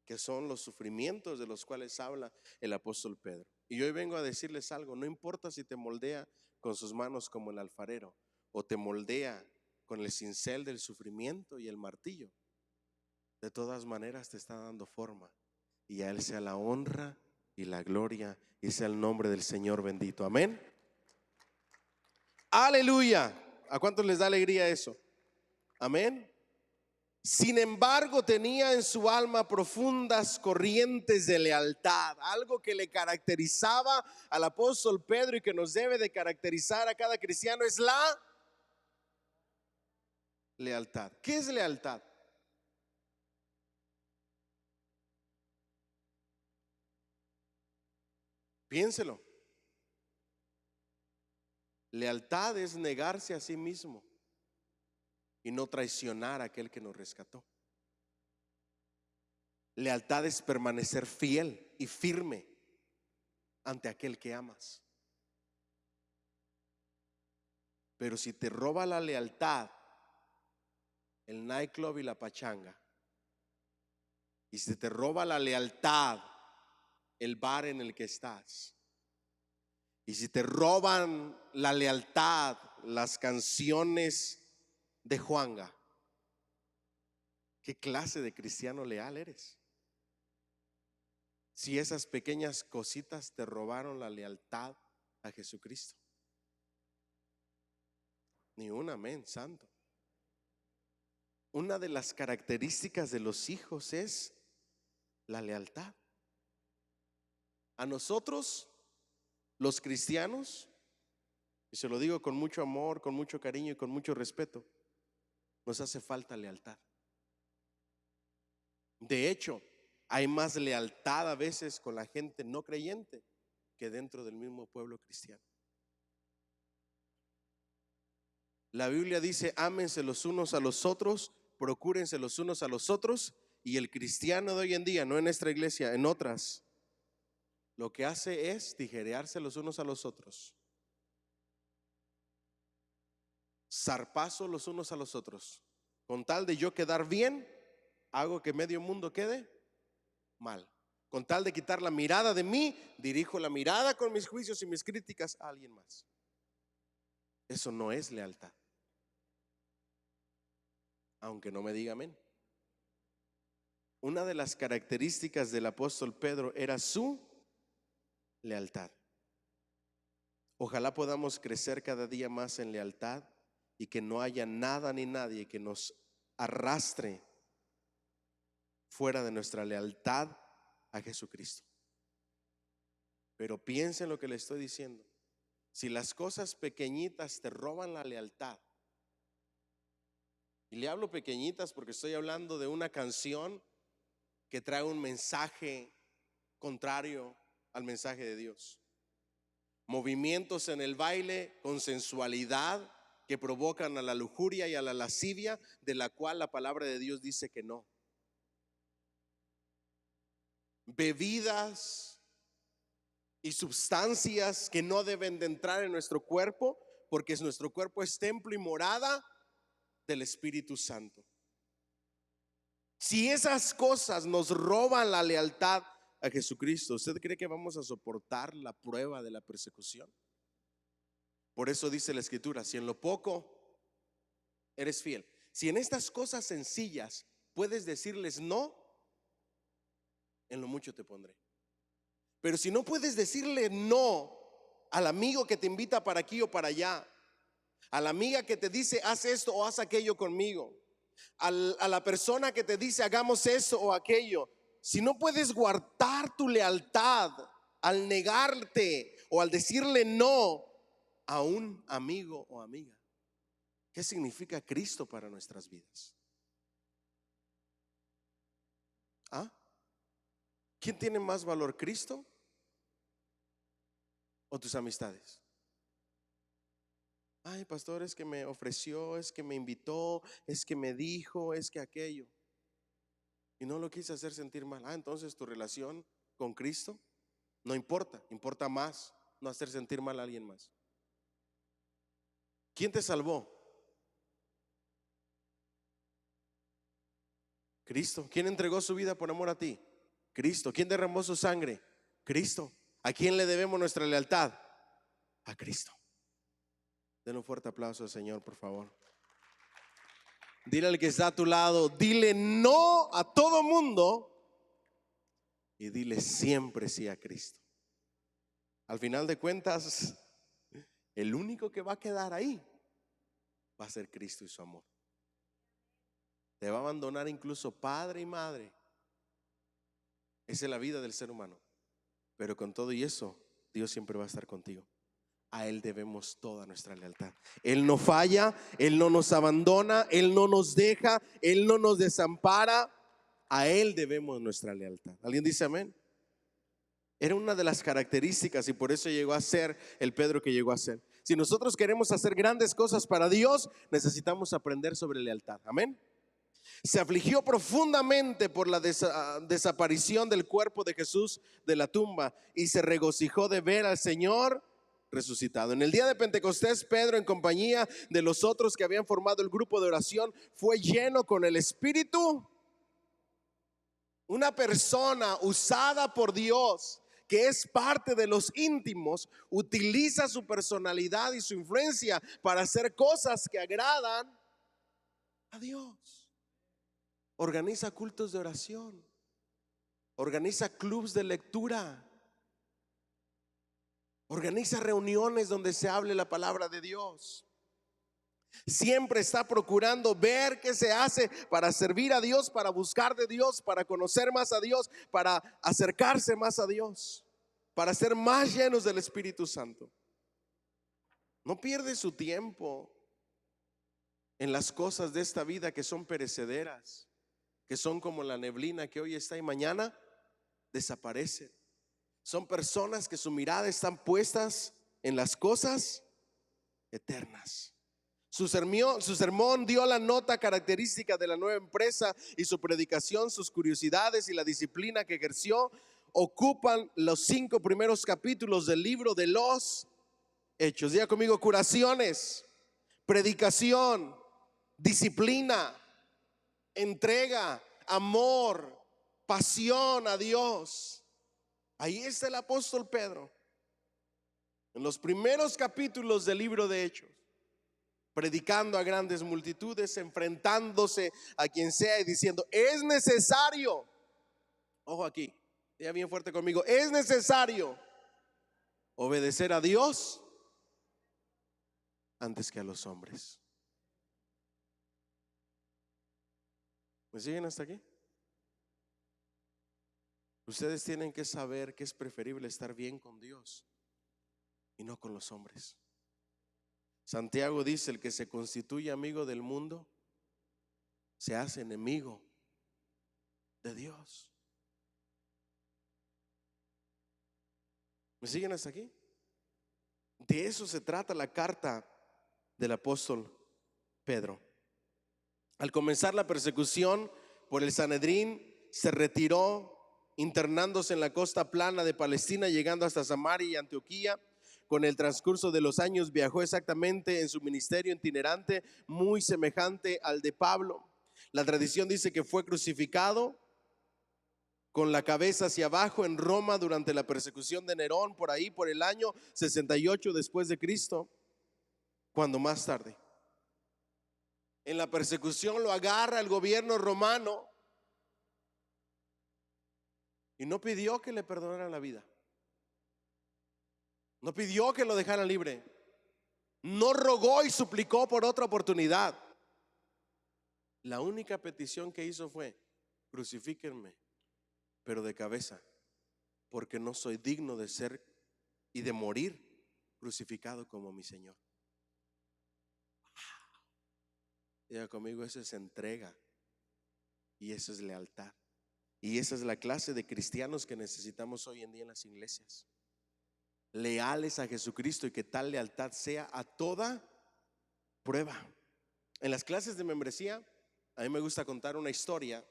que son los sufrimientos de los cuales habla el apóstol Pedro. Y hoy vengo a decirles algo: no importa si te moldea con sus manos como el alfarero o te moldea con el cincel del sufrimiento y el martillo, de todas maneras te está dando forma, y a Él sea la honra y la gloria y sea el nombre del Señor bendito. Amén. Aleluya. ¿A cuántos les da alegría eso? Amén. Sin embargo, tenía en su alma profundas corrientes de lealtad. Algo que le caracterizaba al apóstol Pedro y que nos debe de caracterizar a cada cristiano es la lealtad. ¿Qué es lealtad? Piénselo. Lealtad es negarse a sí mismo y no traicionar a aquel que nos rescató. Lealtad es permanecer fiel y firme ante aquel que amas. Pero si te roba la lealtad el nightclub y la pachanga, y si te roba la lealtad el bar en el que estás, y si te roban la lealtad las canciones de Juanga, ¿qué clase de cristiano leal eres? Si esas pequeñas cositas te robaron la lealtad a Jesucristo. Ni un amén, santo. Una de las características de los hijos es la lealtad. A nosotros, los cristianos, y se lo digo con mucho amor, con mucho cariño y con mucho respeto, nos hace falta lealtad. De hecho, hay más lealtad a veces con la gente no creyente que dentro del mismo pueblo cristiano. La Biblia dice: ámense los unos a los otros, procúrense los unos a los otros. Y el cristiano de hoy en día, no en nuestra iglesia, en otras, lo que hace es tijerearse los unos a los otros, zarpazo los unos a los otros, con tal de yo quedar bien hago que medio mundo quede mal. Con tal de quitar la mirada de mí, dirijo la mirada con mis juicios y mis críticas a alguien más. Eso no es lealtad. Aunque no me diga amén. Una de las características del apóstol Pedro era su lealtad. Ojalá podamos crecer cada día más en lealtad y que no haya nada ni nadie que nos arrastre fuera de nuestra lealtad a Jesucristo. Pero piensen lo que le estoy diciendo. Si las cosas pequeñitas te roban la lealtad, y le hablo pequeñitas porque estoy hablando de una canción que trae un mensaje contrario al mensaje de Dios, movimientos en el baile con sensualidad que provocan a la lujuria y a la lascivia, de la cual la palabra de Dios dice que no, bebidas y sustancias que no deben de entrar en nuestro cuerpo, porque nuestro cuerpo es templo y morada del Espíritu Santo. Si esas cosas nos roban la lealtad a Jesucristo, ¿usted cree que vamos a soportar la prueba de la persecución? Por eso dice la Escritura: si en lo poco eres fiel, si en estas cosas sencillas puedes decirles no, en lo mucho te pondré. Pero si no puedes decirle no al amigo que te invita para aquí o para allá, a la amiga que te dice haz esto o haz aquello conmigo, a la persona que te dice hagamos eso o aquello, si no puedes guardar tu lealtad al negarte o al decirle no a un amigo o amiga, ¿qué significa Cristo para nuestras vidas? ¿Ah? ¿Quién tiene más valor, Cristo o tus amistades? Ay, pastor, es que me ofreció, es que me invitó, es que me dijo, es que aquello, y no lo quise hacer sentir mal. Entonces tu relación con Cristo no importa, importa más no hacer sentir mal a alguien más. ¿Quién te salvó? Cristo. ¿Quién entregó su vida por amor a ti? Cristo. ¿Quién derramó su sangre? Cristo. ¿A quién le debemos nuestra lealtad? A Cristo. Den un fuerte aplauso al Señor, por favor. Dile al que está a tu lado, dile no a todo mundo y dile siempre sí a Cristo. Al final de cuentas, el único que va a quedar ahí va a ser Cristo y su amor. Te va a abandonar incluso padre y madre. Esa es la vida del ser humano. Pero con todo y eso, Dios siempre va a estar contigo. A Él debemos toda nuestra lealtad. Él no falla, Él no nos abandona, Él no nos deja, Él no nos desampara. A Él debemos nuestra lealtad. ¿Alguien dice amén? Era una de las características y por eso llegó a ser el Pedro que llegó a ser. Si nosotros queremos hacer grandes cosas para Dios, necesitamos aprender sobre lealtad. Amén. Se afligió profundamente por la desaparición del cuerpo de Jesús de la tumba y se regocijó de ver al Señor resucitado. En el día de Pentecostés, Pedro, en compañía de los otros que habían formado el grupo de oración, fue lleno con el Espíritu. Una persona usada por Dios, que es parte de los íntimos, utiliza su personalidad y su influencia para hacer cosas que agradan a Dios. Organiza cultos de oración, organiza clubs de lectura, organiza reuniones donde se hable la palabra de Dios. Siempre está procurando ver qué se hace para servir a Dios, para buscar de Dios, para conocer más a Dios, para acercarse más a Dios, para ser más llenos del Espíritu Santo. No pierde su tiempo en las cosas de esta vida que son perecederas, que son como la neblina que hoy está y mañana desaparece. Son personas que su mirada están puestas en las cosas eternas. Su sermón dio la nota característica de la nueva empresa y su predicación, sus curiosidades y la disciplina que ejerció ocupan los 5 primeros capítulos del libro de los Hechos. Diga conmigo: curaciones, predicación, disciplina, entrega, amor, pasión a Dios. Ahí está el apóstol Pedro, en los primeros capítulos del libro de Hechos, predicando a grandes multitudes, enfrentándose a quien sea y diciendo: es necesario, ojo aquí, ya bien fuerte conmigo, es necesario obedecer a Dios antes que a los hombres. ¿Me siguen hasta aquí? Ustedes tienen que saber que es preferible estar bien con Dios y no con los hombres. Santiago dice: el que se constituye amigo del mundo se hace enemigo de Dios. ¿Me siguen hasta aquí? De eso se trata la carta del apóstol Pedro. Al comenzar la persecución por el Sanedrín, se retiró, internándose en la costa plana de Palestina, llegando hasta Samaria y Antioquía. Con el transcurso de los años viajó exactamente en su ministerio itinerante, muy semejante al de Pablo. La tradición dice que fue crucificado con la cabeza hacia abajo en Roma durante la persecución de Nerón, por ahí por el año 68 después de Cristo, cuando más tarde en la persecución lo agarra el gobierno romano y no pidió que le perdonaran la vida, no pidió que lo dejaran libre, no rogó y suplicó por otra oportunidad. La única petición que hizo fue: crucifíquenme, pero de cabeza, porque no soy digno de ser y de morir crucificado como mi Señor. Diga conmigo, eso es entrega y eso es lealtad. Y esa es la clase de cristianos que necesitamos hoy en día en las iglesias, leales a Jesucristo, y que tal lealtad sea a toda prueba. En las clases de membresía, a mí me gusta contar una historia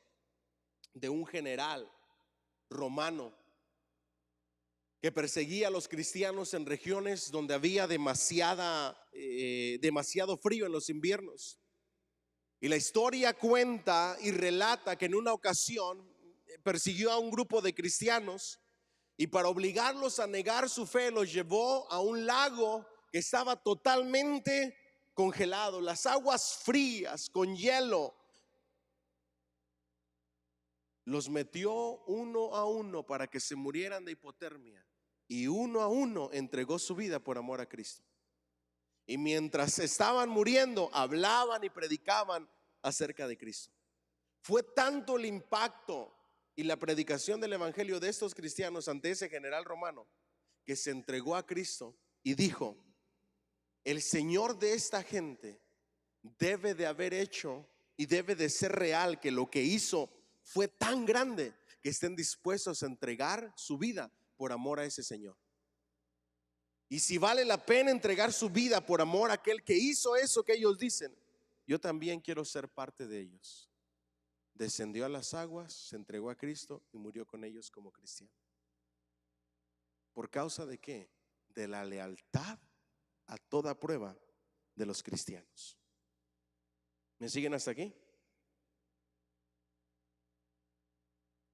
de un general romano que perseguía a los cristianos en regiones donde había demasiado frío en los inviernos. Y la historia cuenta y relata que en una ocasión persiguió a un grupo de cristianos y para obligarlos a negar su fe los llevó a un lago que estaba totalmente congelado, las aguas frías con hielo. Los metió uno a uno para que se murieran de hipotermia, y uno a uno entregó su vida por amor a Cristo. Y mientras estaban muriendo, hablaban y predicaban acerca de Cristo. Fue tanto el impacto y la predicación del evangelio de estos cristianos ante ese general romano, que se entregó a Cristo y dijo: el Señor de esta gente debe de haber hecho y debe de ser real, que lo que hizo fue tan grande que estén dispuestos a entregar su vida por amor a ese Señor. Y si vale la pena entregar su vida por amor a aquel que hizo eso que ellos dicen, yo también quiero ser parte de ellos. Descendió a las aguas, se entregó a Cristo y murió con ellos como cristiano. ¿Por causa de qué? De la lealtad a toda prueba de los cristianos. ¿Me siguen hasta aquí?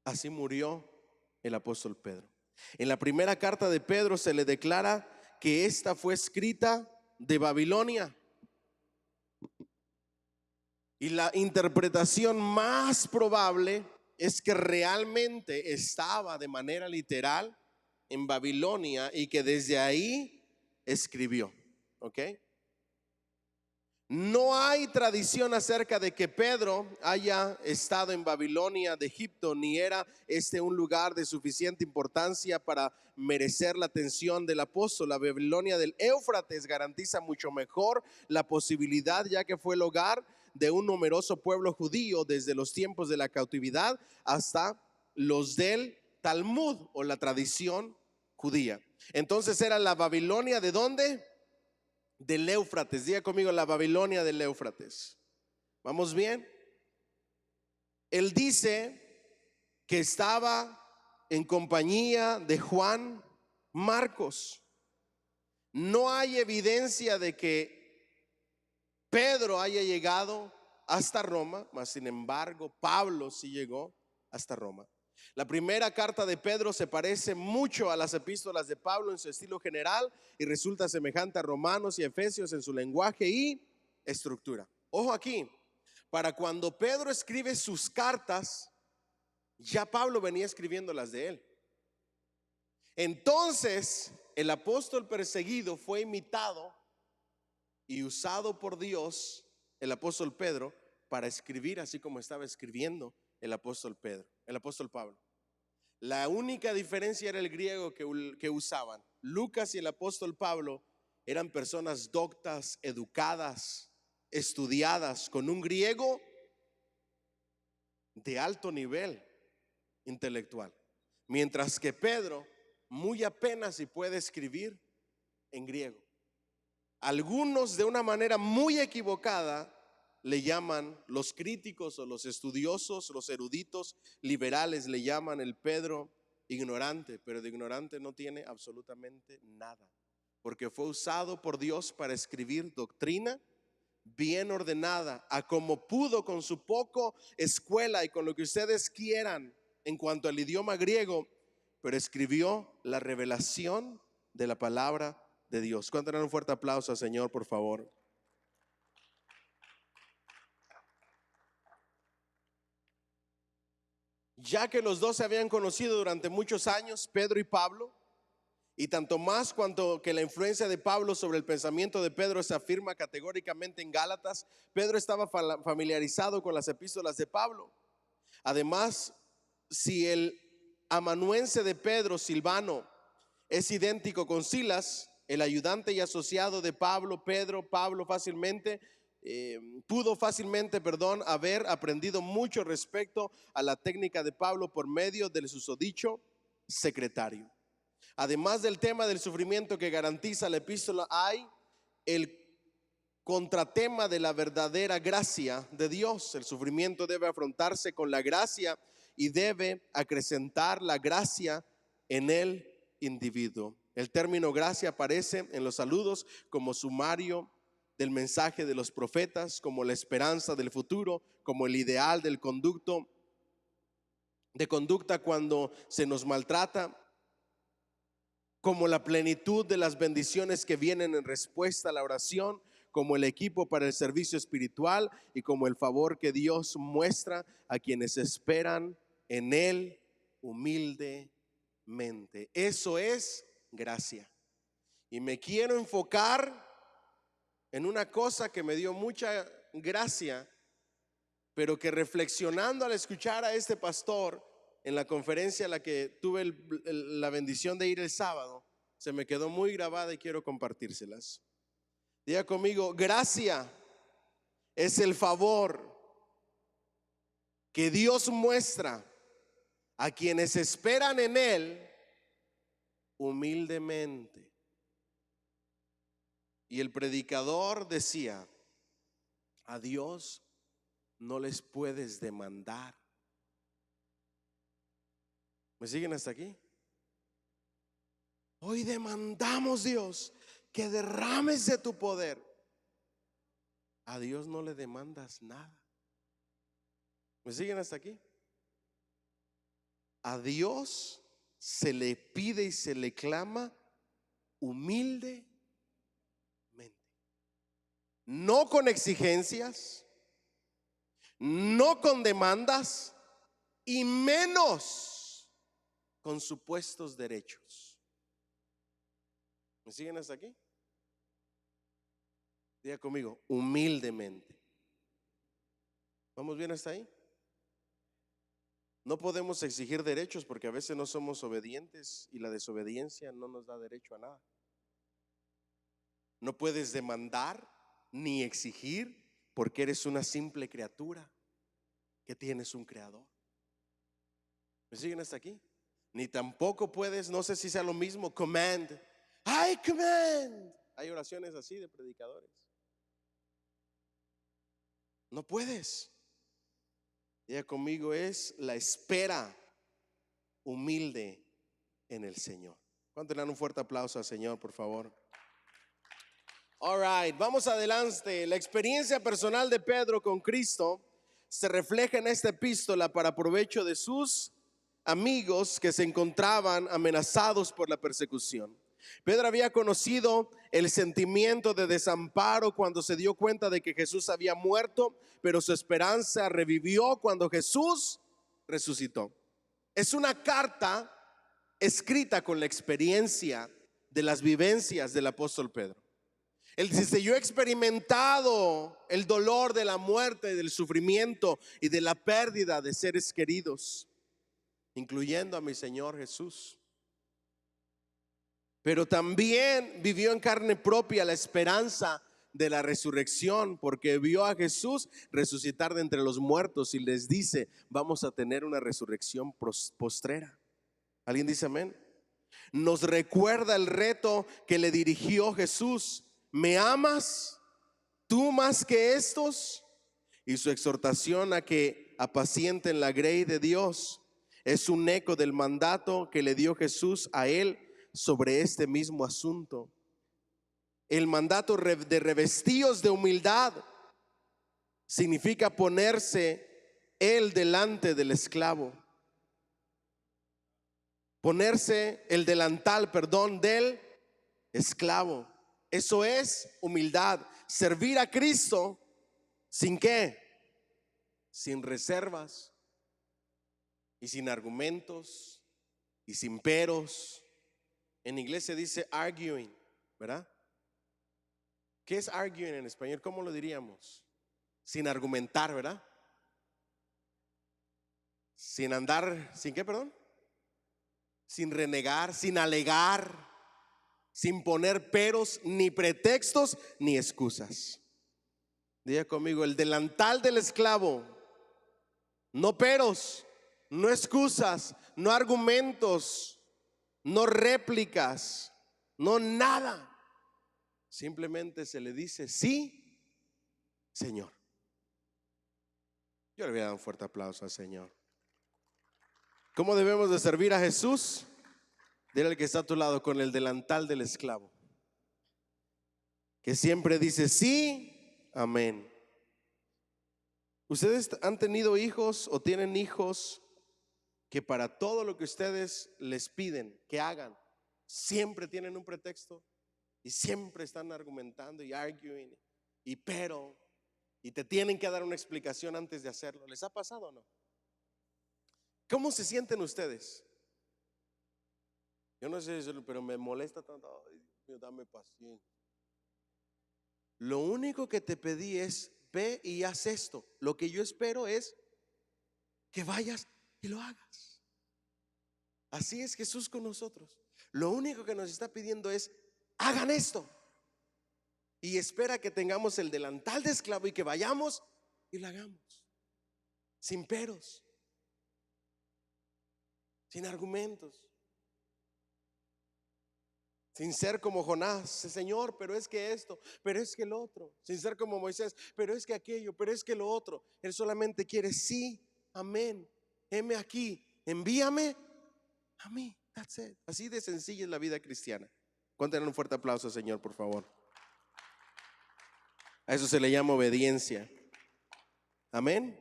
Así murió el apóstol Pedro. En la primera carta de Pedro se le declara que esta fue escrita de Babilonia. Y la interpretación más probable es que realmente estaba de manera literal en Babilonia y que desde ahí escribió. ¿Ok? No hay tradición acerca de que Pedro haya estado en Babilonia de Egipto, ni era este un lugar de suficiente importancia para merecer la atención del apóstol. La Babilonia del Éufrates garantiza mucho mejor la posibilidad, ya que fue el hogar de un numeroso pueblo judío desde los tiempos de la cautividad hasta los del Talmud o la tradición judía. Entonces era la Babilonia ¿de dónde? Del Éufrates. Diga conmigo, la Babilonia del Éufrates. ¿Vamos bien? Él dice que estaba en compañía de Juan Marcos. No hay evidencia de que Pedro haya llegado hasta Roma, mas sin embargo Pablo sí llegó hasta Roma. La primera carta de Pedro se parece mucho a las epístolas de Pablo en su estilo general y resulta semejante a Romanos y Efesios en su lenguaje y estructura. Ojo aquí, para cuando Pedro escribe sus cartas, ya Pablo venía escribiendo las de él. Entonces, el apóstol perseguido fue imitado y usado por Dios, el apóstol Pedro, para escribir así como estaba escribiendo el apóstol Pablo. La única diferencia era el griego que usaban. Lucas y el apóstol Pablo eran personas doctas, educadas, estudiadas, con un griego de alto nivel intelectual. Mientras que Pedro muy apenas si puede escribir en griego. Algunos de una manera muy equivocada le llaman, los críticos o los estudiosos, los eruditos liberales le llaman el Pedro ignorante, pero de ignorante no tiene absolutamente nada, porque fue usado por Dios para escribir doctrina bien ordenada, a como pudo con su poco escuela y con lo que ustedes quieran en cuanto al idioma griego, pero escribió la revelación de la palabra de Dios. ¿Cuánto dan un fuerte aplauso al Señor, por favor? Ya que los dos se habían conocido durante muchos años, Pedro y Pablo, y tanto más cuanto que la influencia de Pablo sobre el pensamiento de Pedro se afirma categóricamente en Gálatas, Pedro estaba familiarizado con las epístolas de Pablo. Además, si el amanuense de Pedro, Silvano, es idéntico con Silas, el ayudante y asociado de Pablo, Pablo pudo fácilmente haber aprendido mucho respecto a la técnica de Pablo por medio del susodicho secretario. Además del tema del sufrimiento que garantiza la epístola, hay el contratema de la verdadera gracia de Dios. El sufrimiento debe afrontarse con la gracia y debe acrecentar la gracia en el individuo. El término gracia aparece en los saludos como sumario del mensaje de los profetas, como la esperanza del futuro, como el ideal de conducta cuando se nos maltrata, como la plenitud de las bendiciones que vienen en respuesta a la oración, como el equipo para el servicio espiritual y como el favor que Dios muestra a quienes esperan en Él humildemente. Eso es gracia. Y me quiero enfocar en una cosa que me dio mucha gracia, pero que reflexionando al escuchar a este pastor en la conferencia a la que tuve la bendición de ir el sábado, se me quedó muy grabada y quiero compartírselas. Diga conmigo, gracia es el favor que Dios muestra a quienes esperan en Él humildemente. Y el predicador decía, a Dios no les puedes demandar. ¿Me siguen hasta aquí? Hoy demandamos, Dios, que derrames de tu poder. A Dios no le demandas nada. ¿Me siguen hasta aquí? A Dios se le pide y se le clama humildemente. No con exigencias, no con demandas y menos con supuestos derechos. ¿Me siguen hasta aquí? Diga conmigo, humildemente. ¿Vamos bien hasta ahí? No podemos exigir derechos porque a veces no somos obedientes y la desobediencia no nos da derecho a nada. No puedes demandar ni exigir porque eres una simple criatura que tienes un creador. ¿Me siguen hasta aquí? Ni tampoco puedes, no sé si sea lo mismo, command. I command. Hay oraciones así de predicadores. No puedes. Ella conmigo es la espera humilde en el Señor. ¿Cuánto le dan un fuerte aplauso al Señor, por favor? All right, vamos adelante. La experiencia personal de Pedro con Cristo se refleja en esta epístola para provecho de sus amigos que se encontraban amenazados por la persecución. Pedro había conocido el sentimiento de desamparo cuando se dio cuenta de que Jesús había muerto, pero su esperanza revivió cuando Jesús resucitó. Es una carta escrita con la experiencia de las vivencias del apóstol Pedro. Él dice: yo he experimentado el dolor de la muerte, del sufrimiento y de la pérdida de seres queridos, incluyendo a mi Señor Jesús. Pero también vivió en carne propia la esperanza de la resurrección, porque vio a Jesús resucitar de entre los muertos y les dice: vamos a tener una resurrección postrera. ¿Alguien dice amén? Nos recuerda el reto que le dirigió Jesús: ¿me amas tú más que estos? Y su exhortación a que apacienten la grey de Dios es un eco del mandato que le dio Jesús a él sobre este mismo asunto. El mandato de revestíos de humildad significa ponerse él delante del esclavo. Ponerse el delantal, del esclavo. Eso es humildad. Servir a Cristo sin qué, sin reservas y sin argumentos y sin peros. En inglés se dice arguing, ¿verdad? ¿Qué es arguing en español? ¿Cómo lo diríamos? Sin argumentar, ¿verdad? Sin andar, ¿sin qué, perdón? Sin renegar, sin alegar, sin poner peros, ni pretextos, ni excusas. Diga conmigo: el delantal del esclavo. No peros, no excusas, no argumentos, no réplicas, no nada. Simplemente se le dice: sí, Señor. Yo le voy a dar un fuerte aplauso al Señor. ¿Cómo debemos de servir a Jesús? Dile al que está a tu lado: con el delantal del esclavo, que siempre dice sí, amén. ¿Ustedes han tenido hijos o tienen hijos que para todo lo que ustedes les piden que hagan, siempre tienen un pretexto y siempre están argumentando y arguing y y te tienen que dar una explicación antes de hacerlo? ¿Les ha pasado o no? ¿Cómo se sienten ustedes? Yo no sé, pero me molesta tanto. Ay, Dios mío, dame paciencia. Lo único que te pedí es: ve y haz esto. Lo que yo espero es que vayas y lo hagas. Así es Jesús con nosotros. Lo único que nos está pidiendo es: hagan esto. Y espera que tengamos el delantal de esclavo y que vayamos y lo hagamos. Sin peros, sin argumentos, sin ser como Jonás: Señor, pero es que esto, pero es que el otro. Sin ser como Moisés: pero es que aquello, pero es que lo otro. Él solamente quiere: sí, amén, heme aquí, envíame a mí. That's it. Así de sencilla es la vida cristiana. Cuéntenle un fuerte aplauso, Señor, por favor. A eso se le llama obediencia. Amén.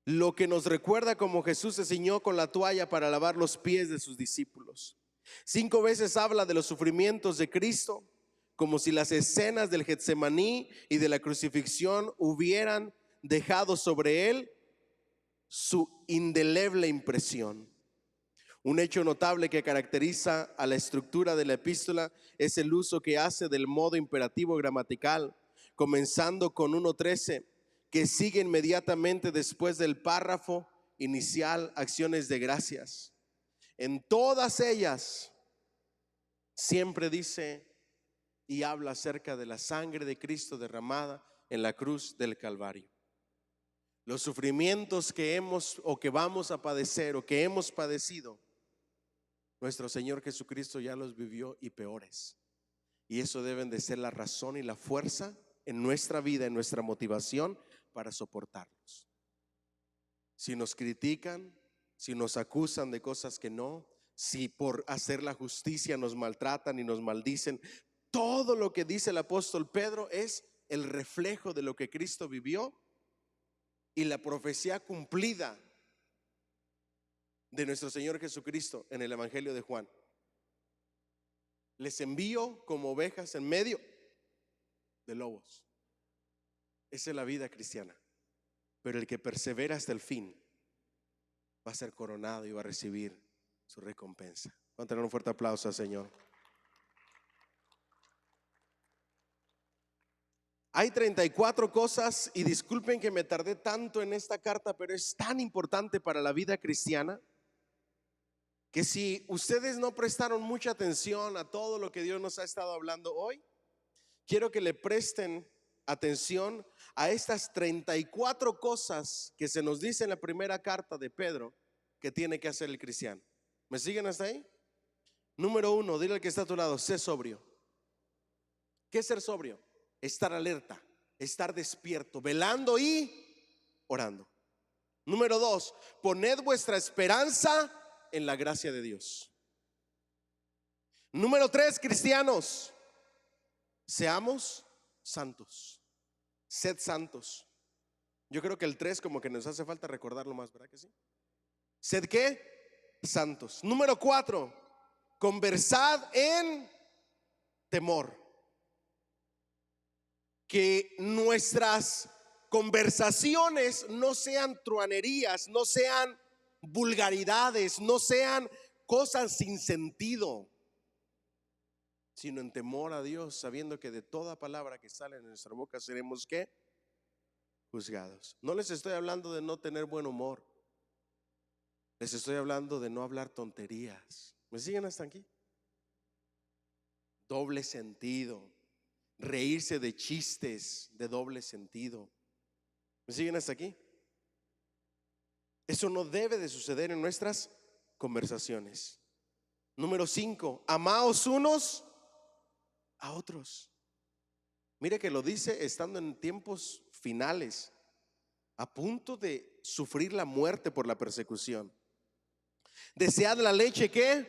Lo que nos recuerda como Jesús se ciñó con la toalla para lavar los pies de sus discípulos. 5 veces habla de los sufrimientos de Cristo, como si las escenas del Getsemaní y de la crucifixión hubieran dejado sobre él su indeleble impresión. Un hecho notable que caracteriza a la estructura de la epístola es el uso que hace del modo imperativo gramatical, comenzando con 1:13, que sigue inmediatamente después del párrafo inicial: acciones de gracias. En todas ellas siempre dice y habla acerca de la sangre de Cristo derramada en la cruz del Calvario. Los sufrimientos que hemos o que vamos a padecer o que hemos padecido, nuestro Señor Jesucristo ya los vivió y peores. Y eso deben de ser la razón y la fuerza en nuestra vida, en nuestra motivación para soportarlos. Si nos critican, si nos acusan de cosas que no, si por hacer la justicia nos maltratan y nos maldicen. Todo lo que dice el apóstol Pedro es el reflejo de lo que Cristo vivió y la profecía cumplida de nuestro Señor Jesucristo en el Evangelio de Juan. Les envío como ovejas en medio de lobos. Esa es la vida cristiana. Pero el que persevera hasta el fin va a ser coronado y va a recibir su recompensa. Vamos a tener un fuerte aplauso al Señor. Hay 34 cosas, y disculpen que me tardé tanto en esta carta, pero es tan importante para la vida cristiana que si ustedes no prestaron mucha atención a todo lo que Dios nos ha estado hablando hoy, quiero que le presten atención a estas 34 cosas que se nos dice en la primera carta de Pedro que tiene que hacer el cristiano. ¿Me siguen hasta ahí? Número 1, dile al que está a tu lado: sé sobrio. ¿Qué es ser sobrio? Estar alerta, estar despierto, velando y orando. Número 2, poned vuestra esperanza en la gracia de Dios. Número 3, cristianos, seamos santos. Sed santos. Yo creo que el 3 como que nos hace falta recordarlo más, ¿verdad que sí? ¿Sed qué? Santos. Número 4, conversad en temor. Que nuestras conversaciones no sean truanerías, no sean vulgaridades, no sean cosas sin sentido, sino en temor a Dios, sabiendo que de toda palabra que sale de nuestra boca seremos ¿qué? Juzgados. No les estoy hablando de no tener buen humor, les estoy hablando de no hablar tonterías. ¿Me siguen hasta aquí? Doble sentido, reírse de chistes de doble sentido. ¿Me siguen hasta aquí? Eso no debe de suceder en nuestras conversaciones. Número 5, amaos unos a otros. Mire que lo dice estando en tiempos finales, a punto de sufrir la muerte por la persecución. Desead la leche ¿qué?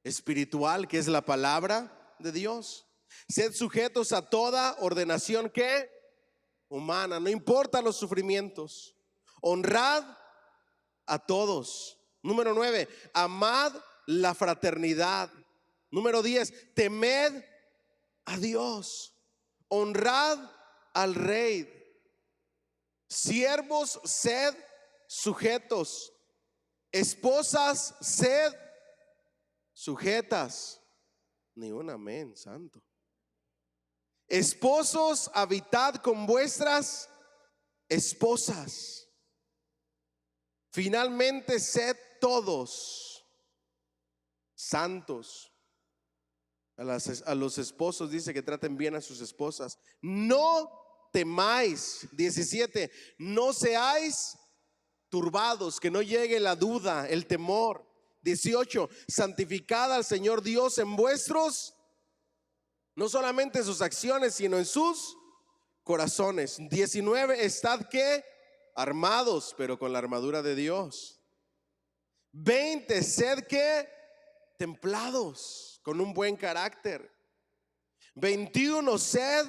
Espiritual, que es la palabra de Dios. Sed sujetos a toda ordenación ¿qué? Humana, no importa los sufrimientos. Honrad a todos. Número 9, amad la fraternidad. Número 10, temed a Dios. Honrad al rey. Siervos, sed sujetos. Esposas, sed sujetas. Ni un amén, santo. Esposos, habitad con vuestras esposas. Finalmente, sed todos santos. A los esposos dice que traten bien a sus esposas. No temáis. 17, no seáis turbados, que no llegue la duda, el temor. 18, santificad al Señor Dios en vuestros, no solamente en sus acciones, sino en sus corazones. 19, estad que armados, pero con la armadura de Dios. 20, sed que templados, con un buen carácter. 21, sed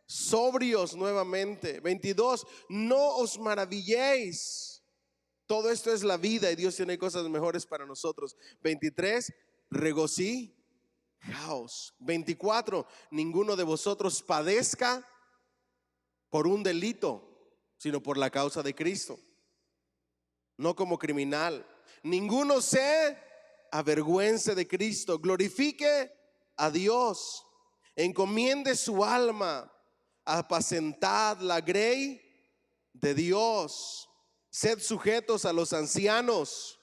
sobrios nuevamente. 22, no os maravilléis. Todo esto es la vida y Dios tiene cosas mejores para nosotros. 23, regocijaos. 24, ninguno de vosotros padezca por un delito, sino por la causa de Cristo, no como criminal. Ninguno se avergüence de Cristo, glorifique a Dios, encomiende su alma, apacentad la grey de Dios. Sed sujetos a los ancianos,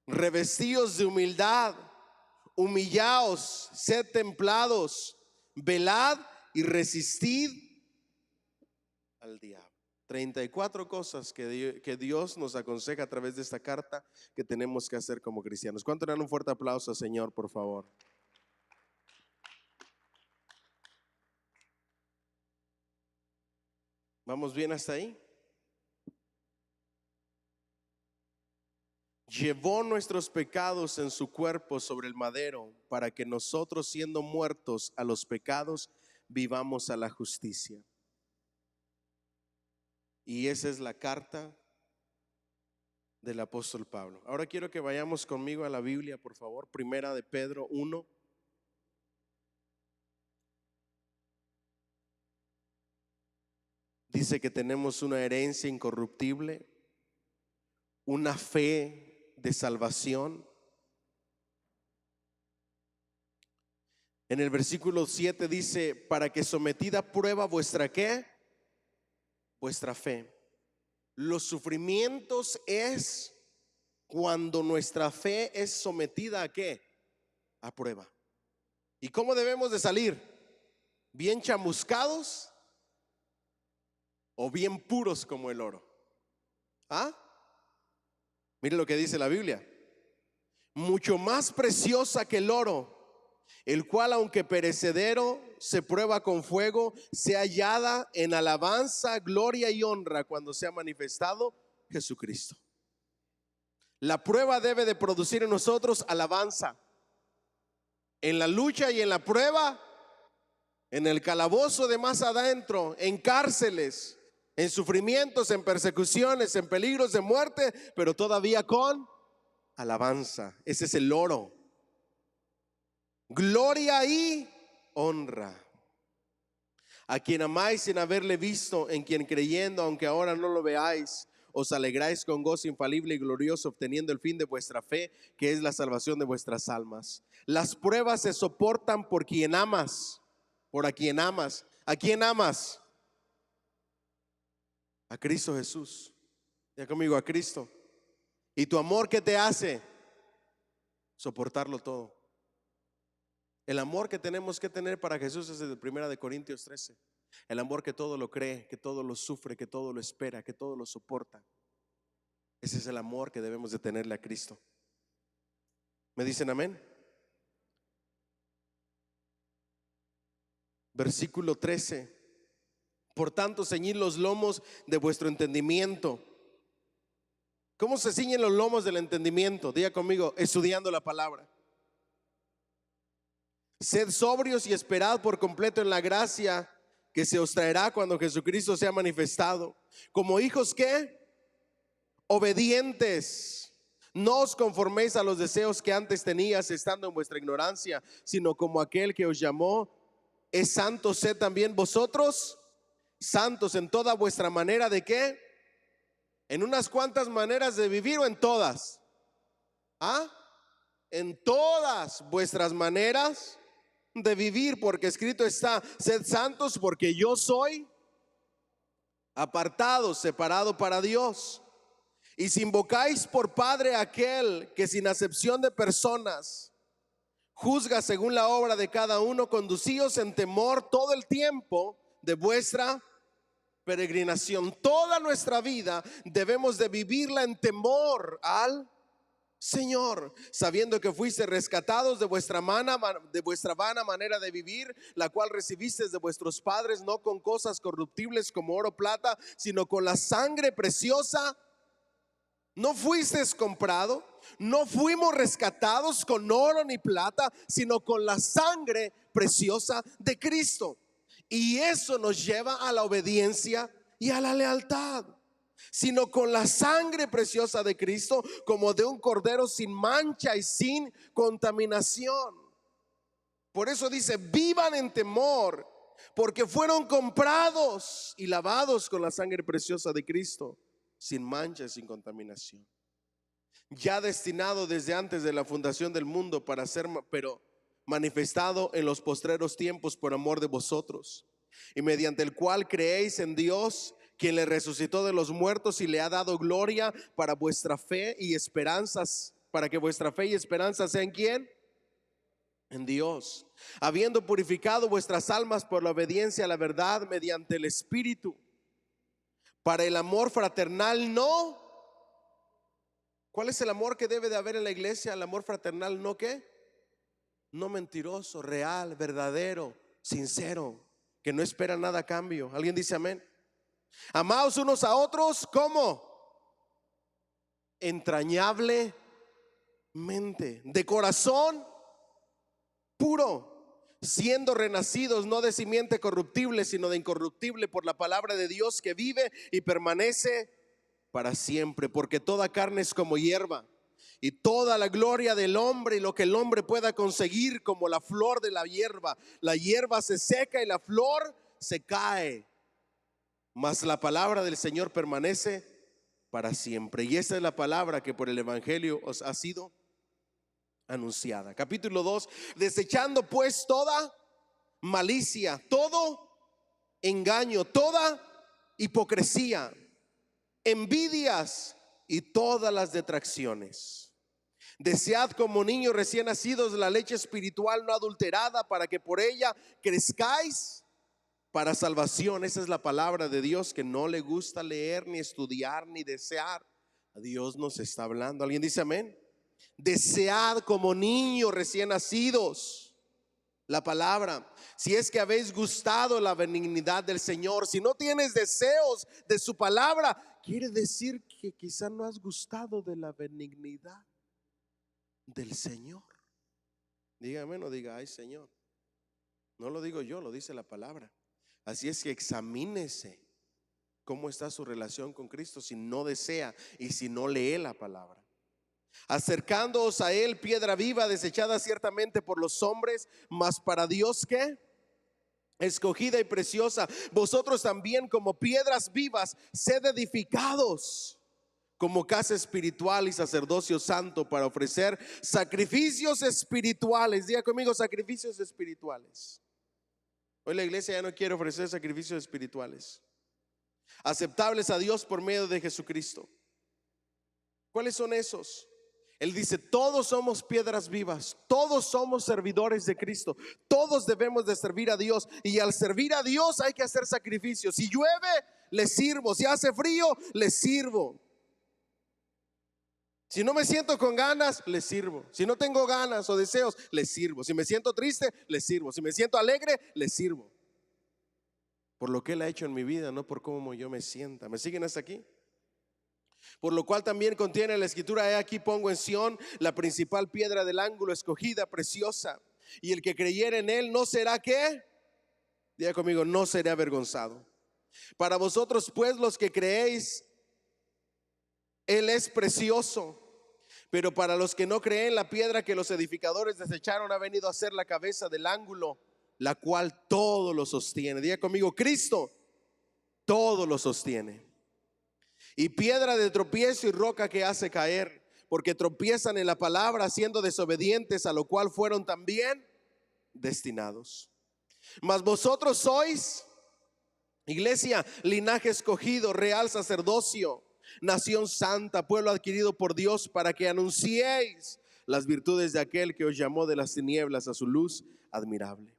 revestidos de humildad, humillaos, sed templados, velad y resistid al diablo. 34 cosas que Dios nos aconseja a través de esta carta que tenemos que hacer como cristianos. ¿Cuánto dan un fuerte aplauso al Señor, por favor? ¿Vamos bien hasta ahí? llevó nuestros pecados en su cuerpo sobre el madero, para que nosotros, siendo muertos a los pecados, vivamos a la justicia. Y esa es la carta del apóstol Pablo. Ahora quiero que vayamos conmigo a la Biblia, por favor. Primera de Pedro 1. Dice que tenemos una herencia incorruptible, una fe de salvación. En el versículo 7 dice, para que sometida a prueba vuestra ¿qué? Vuestra fe. Los sufrimientos es cuando nuestra fe es sometida ¿a qué? A prueba. ¿Y cómo debemos de salir? ¿Bien chamuscados o bien puros como el oro? ¿Ah? Mire lo que dice la Biblia. Mucho más preciosa que el oro, el cual aunque perecedero se prueba con fuego, sea hallada en alabanza, gloria y honra cuando sea manifestado Jesucristo. La prueba debe de producir en nosotros alabanza. En la lucha y en la prueba, en el calabozo de más adentro, en cárceles, en sufrimientos, en persecuciones, en peligros de muerte, pero todavía con alabanza. Ese es el oro. Gloria y honra. A quien amáis sin haberle visto, en quien creyendo, aunque ahora no lo veáis, os alegráis con gozo infalible y glorioso, obteniendo el fin de vuestra fe, que es la salvación de vuestras almas. Las pruebas se soportan por quien amas, por a quien amas. ¿A quién amas? A Cristo Jesús. Ya conmigo, a Cristo. ¿Y tu amor qué te hace? Soportarlo todo. El amor que tenemos que tener para Jesús es el de 1 Corintios 13. El amor que todo lo cree, que todo lo sufre, que todo lo espera, que todo lo soporta. Ese es el amor que debemos de tenerle a Cristo. ¿Me dicen amén? Versículo 13. Por tanto, ceñid los lomos de vuestro entendimiento. ¿Cómo se ciñen los lomos del entendimiento? Diga conmigo, estudiando la palabra. Sed sobrios y esperad por completo en la gracia que se os traerá cuando Jesucristo sea manifestado. Como hijos ¿qué? Obedientes. No os conforméis a los deseos que antes tenías estando en vuestra ignorancia, sino como aquel que os llamó es santo, sed también vosotros santos en toda vuestra manera de ¿qué? En unas cuantas maneras de vivir o en todas. ¿Ah? En todas vuestras maneras de vivir, porque escrito está, sed santos porque yo soy apartado, separado para Dios. Y si invocáis por Padre a aquel que sin acepción de personas juzga según la obra de cada uno, conducíos en temor todo el tiempo de vuestra peregrinación. Toda nuestra vida debemos de vivirla en temor al Señor, sabiendo que fuiste rescatados de vuestra vana manera de vivir, la cual recibisteis de vuestros padres, no con cosas corruptibles como oro o plata, sino con la sangre preciosa. No fuisteis comprado, no fuimos rescatados con oro ni plata, sino con la sangre preciosa de Cristo. Y eso nos lleva a la obediencia y a la lealtad. Sino con la sangre preciosa de Cristo, como de un cordero sin mancha y sin contaminación. Por eso dice, vivan en temor, porque fueron comprados y lavados con la sangre preciosa de Cristo, sin mancha y sin contaminación. Ya destinado desde antes de la fundación del mundo para ser, pero manifestado en los postreros tiempos por amor de vosotros, y mediante el cual creéis en Dios, quien le resucitó de los muertos y le ha dado gloria, para vuestra fe y esperanzas, para que vuestra fe y esperanza sean ¿quién? En Dios, habiendo purificado vuestras almas por la obediencia a la verdad mediante el Espíritu, para el amor fraternal no. ¿Cuál es el amor que debe de haber en la iglesia? El amor fraternal no ¿qué? No mentiroso, real, verdadero, sincero, que no espera nada a cambio. ¿Alguien dice amén? Amaos unos a otros, ¿cómo? entrañablemente, de corazón puro, siendo renacidos no de simiente corruptible, sino de incorruptible, por la palabra de Dios que vive y permanece para siempre. Porque toda carne es como hierba, y toda la gloria del hombre y lo que el hombre pueda conseguir como la flor de la hierba. La hierba se seca y la flor se cae, mas la palabra del Señor permanece para siempre. Y esa es la palabra que por el evangelio os ha sido anunciada. Capítulo 2: desechando pues toda malicia, todo engaño, toda hipocresía, envidias y todas las detracciones. Desead como niños recién nacidos la leche espiritual no adulterada, para que por ella crezcáis para salvación. Esa es la palabra de Dios que no le gusta leer, ni estudiar, ni desear. A Dios nos está hablando. ¿Alguien dice amén? Desead como niños recién nacidos la palabra. Si es que habéis gustado la benignidad del Señor, si no tienes deseos de su palabra, quiere decir que quizá no has gustado de la benignidad del Señor. Dígame, no diga ay Señor. No lo digo yo, lo dice la palabra. Así es que examínese cómo está su relación con Cristo si no desea y si no lee la palabra. Acercándoos a él, piedra viva, desechada ciertamente por los hombres, mas para Dios ¿qué? Escogida y preciosa. Vosotros también como piedras vivas, sed edificados como casa espiritual y sacerdocio santo, para ofrecer sacrificios espirituales. Diga conmigo, sacrificios espirituales. Hoy la iglesia ya no quiere ofrecer sacrificios espirituales, aceptables a Dios por medio de Jesucristo. ¿Cuáles son esos? Él dice, todos somos piedras vivas, todos somos servidores de Cristo, todos debemos de servir a Dios, y al servir a Dios hay que hacer sacrificios. Si llueve, le sirvo; si hace frío, le sirvo. Si no me siento con ganas, le sirvo. Si no tengo ganas o deseos, le sirvo. Si me siento triste, le sirvo. Si me siento alegre, le sirvo. Por lo que Él ha hecho en mi vida, no por cómo yo me sienta. ¿Me siguen hasta aquí? Por lo cual también contiene la escritura: he aquí pongo en Sión la principal piedra del ángulo, escogida, preciosa, y el que creyere en él no será ¿qué? Diga conmigo, no será avergonzado. Para vosotros pues los que creéis, él es precioso. Pero para los que no creen, la piedra que los edificadores desecharon ha venido a ser la cabeza del ángulo, la cual todo lo sostiene. Diga conmigo, Cristo todo lo sostiene. Y piedra de tropiezo y roca que hace caer, porque tropiezan en la palabra, siendo desobedientes, a lo cual fueron también destinados. Mas vosotros sois, iglesia, linaje escogido, real sacerdocio, nación santa, pueblo adquirido por Dios, para que anunciéis las virtudes de aquel que os llamó de las tinieblas a su luz admirable.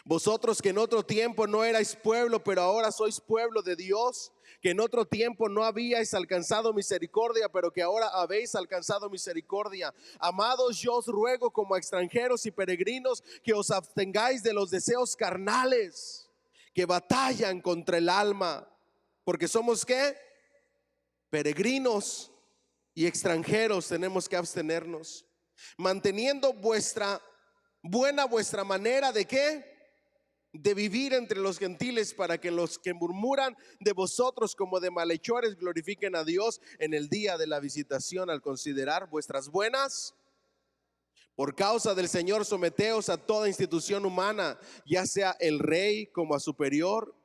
Vosotros que en otro tiempo no erais pueblo, pero ahora sois pueblo de Dios, que en otro tiempo no habíais alcanzado misericordia, pero que ahora habéis alcanzado misericordia. Amados, yo os ruego como a extranjeros y peregrinos, que os abstengáis de los deseos carnales que batallan contra el alma, porque somos ¿qué? Peregrinos y extranjeros. Tenemos que abstenernos, manteniendo vuestra manera de ¿qué? De vivir entre los gentiles, para que los que murmuran de vosotros como de malhechores glorifiquen a Dios en el día de la visitación, al considerar vuestras buenas. Por causa del Señor, someteos a toda institución humana, ya sea el rey como a superior,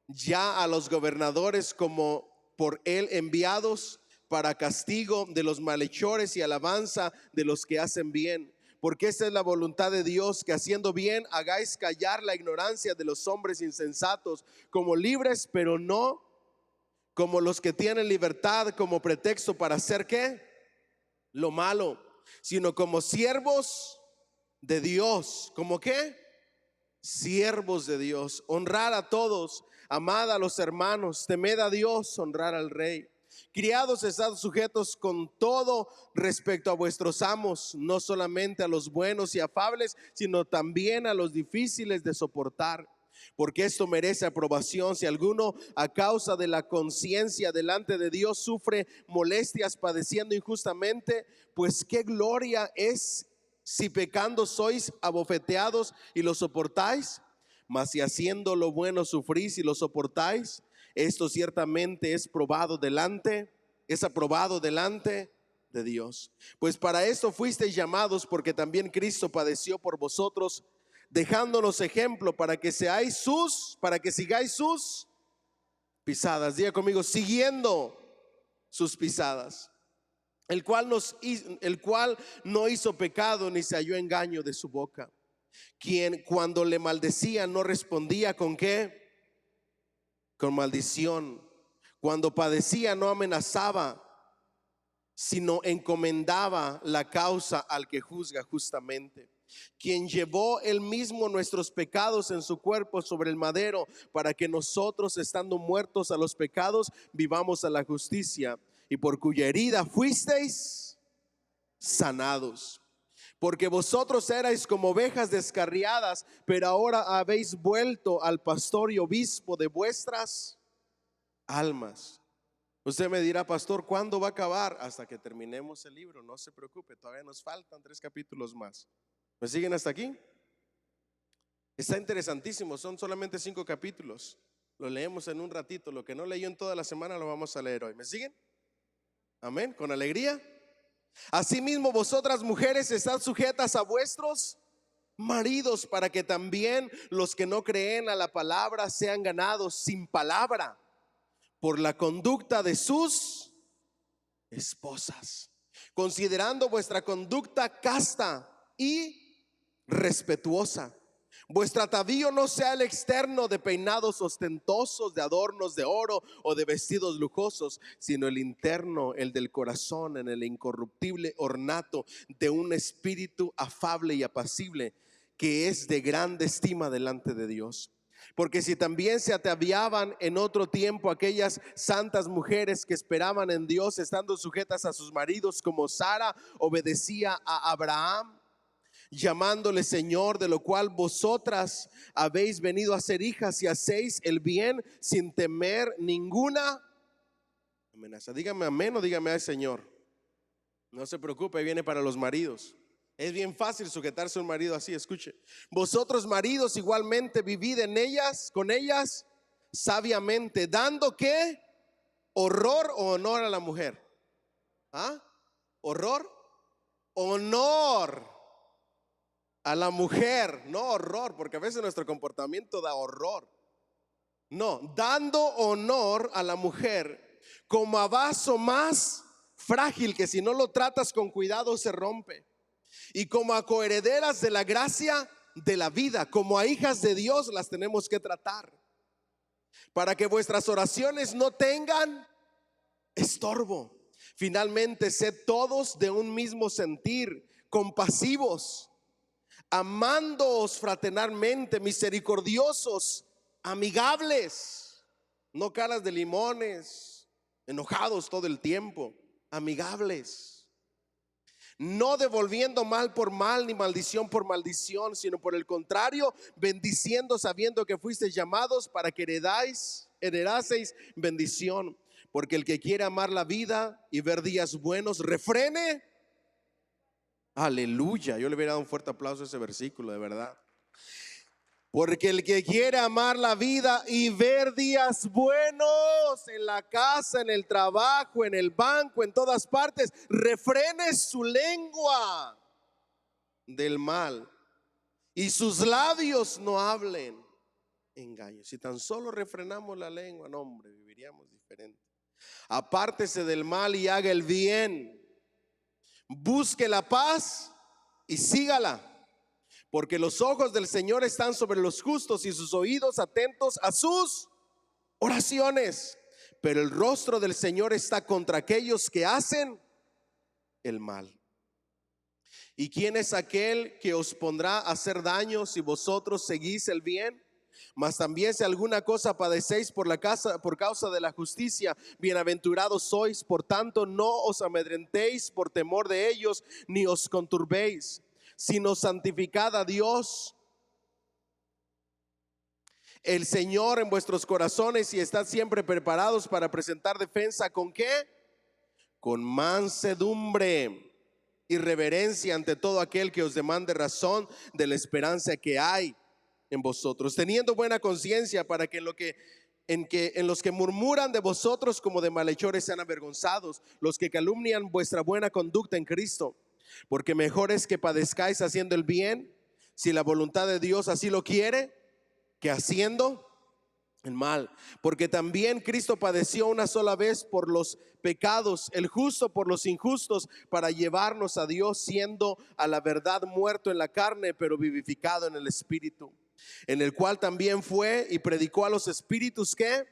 ya a los gobernadores como por él enviados, para castigo de los malhechores y alabanza de los que hacen bien. Porque esta es la voluntad de Dios, que haciendo bien hagáis callar la ignorancia de los hombres insensatos, como libres, pero no como los que tienen libertad como pretexto para hacer ¿qué? Lo malo, sino como siervos de Dios. ¿Como qué? Siervos de Dios. Honrar a todos, amad a los hermanos, temed a Dios, honrar al rey. Criados, estad sujetos con todo respecto a vuestros amos, no solamente a los buenos y afables, sino también a los difíciles de soportar. porque esto merece aprobación. Si alguno a causa de la conciencia delante de Dios sufre molestias padeciendo injustamente, pues qué gloria es si pecando sois abofeteados y lo soportáis. Mas si haciendo lo bueno sufrís y lo soportáis, esto ciertamente es aprobado delante de Dios. Pues para esto fuisteis llamados, porque también Cristo padeció por vosotros, dejándonos ejemplo para que sigáis sus pisadas. Diga conmigo, siguiendo sus pisadas. El cual no hizo pecado ni se halló engaño de su boca. Quien cuando le maldecía no respondía ¿con qué? Con maldición. Cuando padecía no amenazaba, sino encomendaba la causa al que juzga justamente. Quien llevó él mismo nuestros pecados en su cuerpo sobre el madero, para que nosotros, estando muertos a los pecados, vivamos a la justicia, y por cuya herida fuisteis sanados. Porque vosotros erais como ovejas descarriadas, pero ahora habéis vuelto al pastor y obispo de vuestras almas. Usted me dirá, pastor, ¿cuándo va a acabar? Hasta que terminemos el libro, no se preocupe, todavía nos faltan 3 capítulos más. ¿Me siguen hasta aquí? Está interesantísimo, son solamente 5 capítulos. Lo leemos en un ratito, lo que no leyó en toda la semana lo vamos a leer hoy. ¿Me siguen? Amén, con alegría. Asimismo, vosotras mujeres, estad sujetas a vuestros maridos, para que también los que no creen a la palabra sean ganados sin palabra por la conducta de sus esposas, considerando vuestra conducta casta y respetuosa. Vuestro atavío no sea el externo de peinados ostentosos, de adornos de oro o de vestidos lujosos, sino el interno, el del corazón, en el incorruptible ornato de un espíritu afable y apacible, que es de grande estima delante de Dios. Porque si también se ataviaban en otro tiempo aquellas santas mujeres que esperaban en Dios, estando sujetas a sus maridos, como Sara obedecía a Abraham, llamándole Señor, de lo cual vosotras habéis venido a ser hijas, y hacéis el bien sin temer ninguna amenaza. Dígame amén o dígame ay Señor. No se preocupe, viene para los maridos. Es bien fácil sujetarse a un marido así. Escuche: vosotros maridos igualmente vivid en ellas, con ellas sabiamente, dando ¿qué? Horror o honor a la mujer. ¿Ah? ¿Horror? Honor a la mujer, no horror, porque a veces nuestro comportamiento da horror. No, dando honor a la mujer como a vaso más frágil, que si no lo tratas con cuidado se rompe, y como a coherederas de la gracia de la vida. Como a hijas de Dios las tenemos que tratar, para que vuestras oraciones no tengan estorbo. Finalmente, sed todos de un mismo sentir, compasivos, amándoos fraternalmente, misericordiosos, amigables, no caras de limones, enojados todo el tiempo, amigables, no devolviendo mal por mal ni maldición por maldición, sino por el contrario, bendiciendo, sabiendo que fuisteis llamados para que heredaseis bendición. Porque el que quiere amar la vida y ver días buenos, refrene. Aleluya, yo le hubiera dado un fuerte aplauso a ese versículo, de verdad. Porque el que quiere amar la vida y ver días buenos en la casa, en el trabajo, en el banco, en todas partes, refrene su lengua del mal y sus labios no hablen engaños. Si tan solo refrenamos la lengua, no hombre, viviríamos diferente. Apártese del mal y haga el bien. Busque la paz y sígala, porque los ojos del Señor están sobre los justos y sus oídos atentos a sus oraciones. Pero el rostro del Señor está contra aquellos que hacen el mal. ¿Y quién es aquel que os pondrá a hacer daño si vosotros seguís el bien? Mas también si alguna cosa padecéis por causa de la justicia, bienaventurados sois. Por tanto, no os amedrentéis por temor de ellos, ni os conturbéis, sino santificad a Dios el Señor en vuestros corazones y estad siempre preparados para presentar defensa ¿con qué? Con mansedumbre y reverencia ante todo aquel que os demande razón de la esperanza que hay en vosotros, teniendo buena conciencia para que en los que murmuran de vosotros como de malhechores sean avergonzados, los que calumnian vuestra buena conducta en Cristo, porque mejor es que padezcáis haciendo el bien, si la voluntad de Dios así lo quiere, que haciendo el mal, porque también Cristo padeció una sola vez por los pecados, el justo por los injustos, para llevarnos a Dios, siendo a la verdad muerto en la carne, pero vivificado en el Espíritu, en el cual también fue y predicó a los espíritus que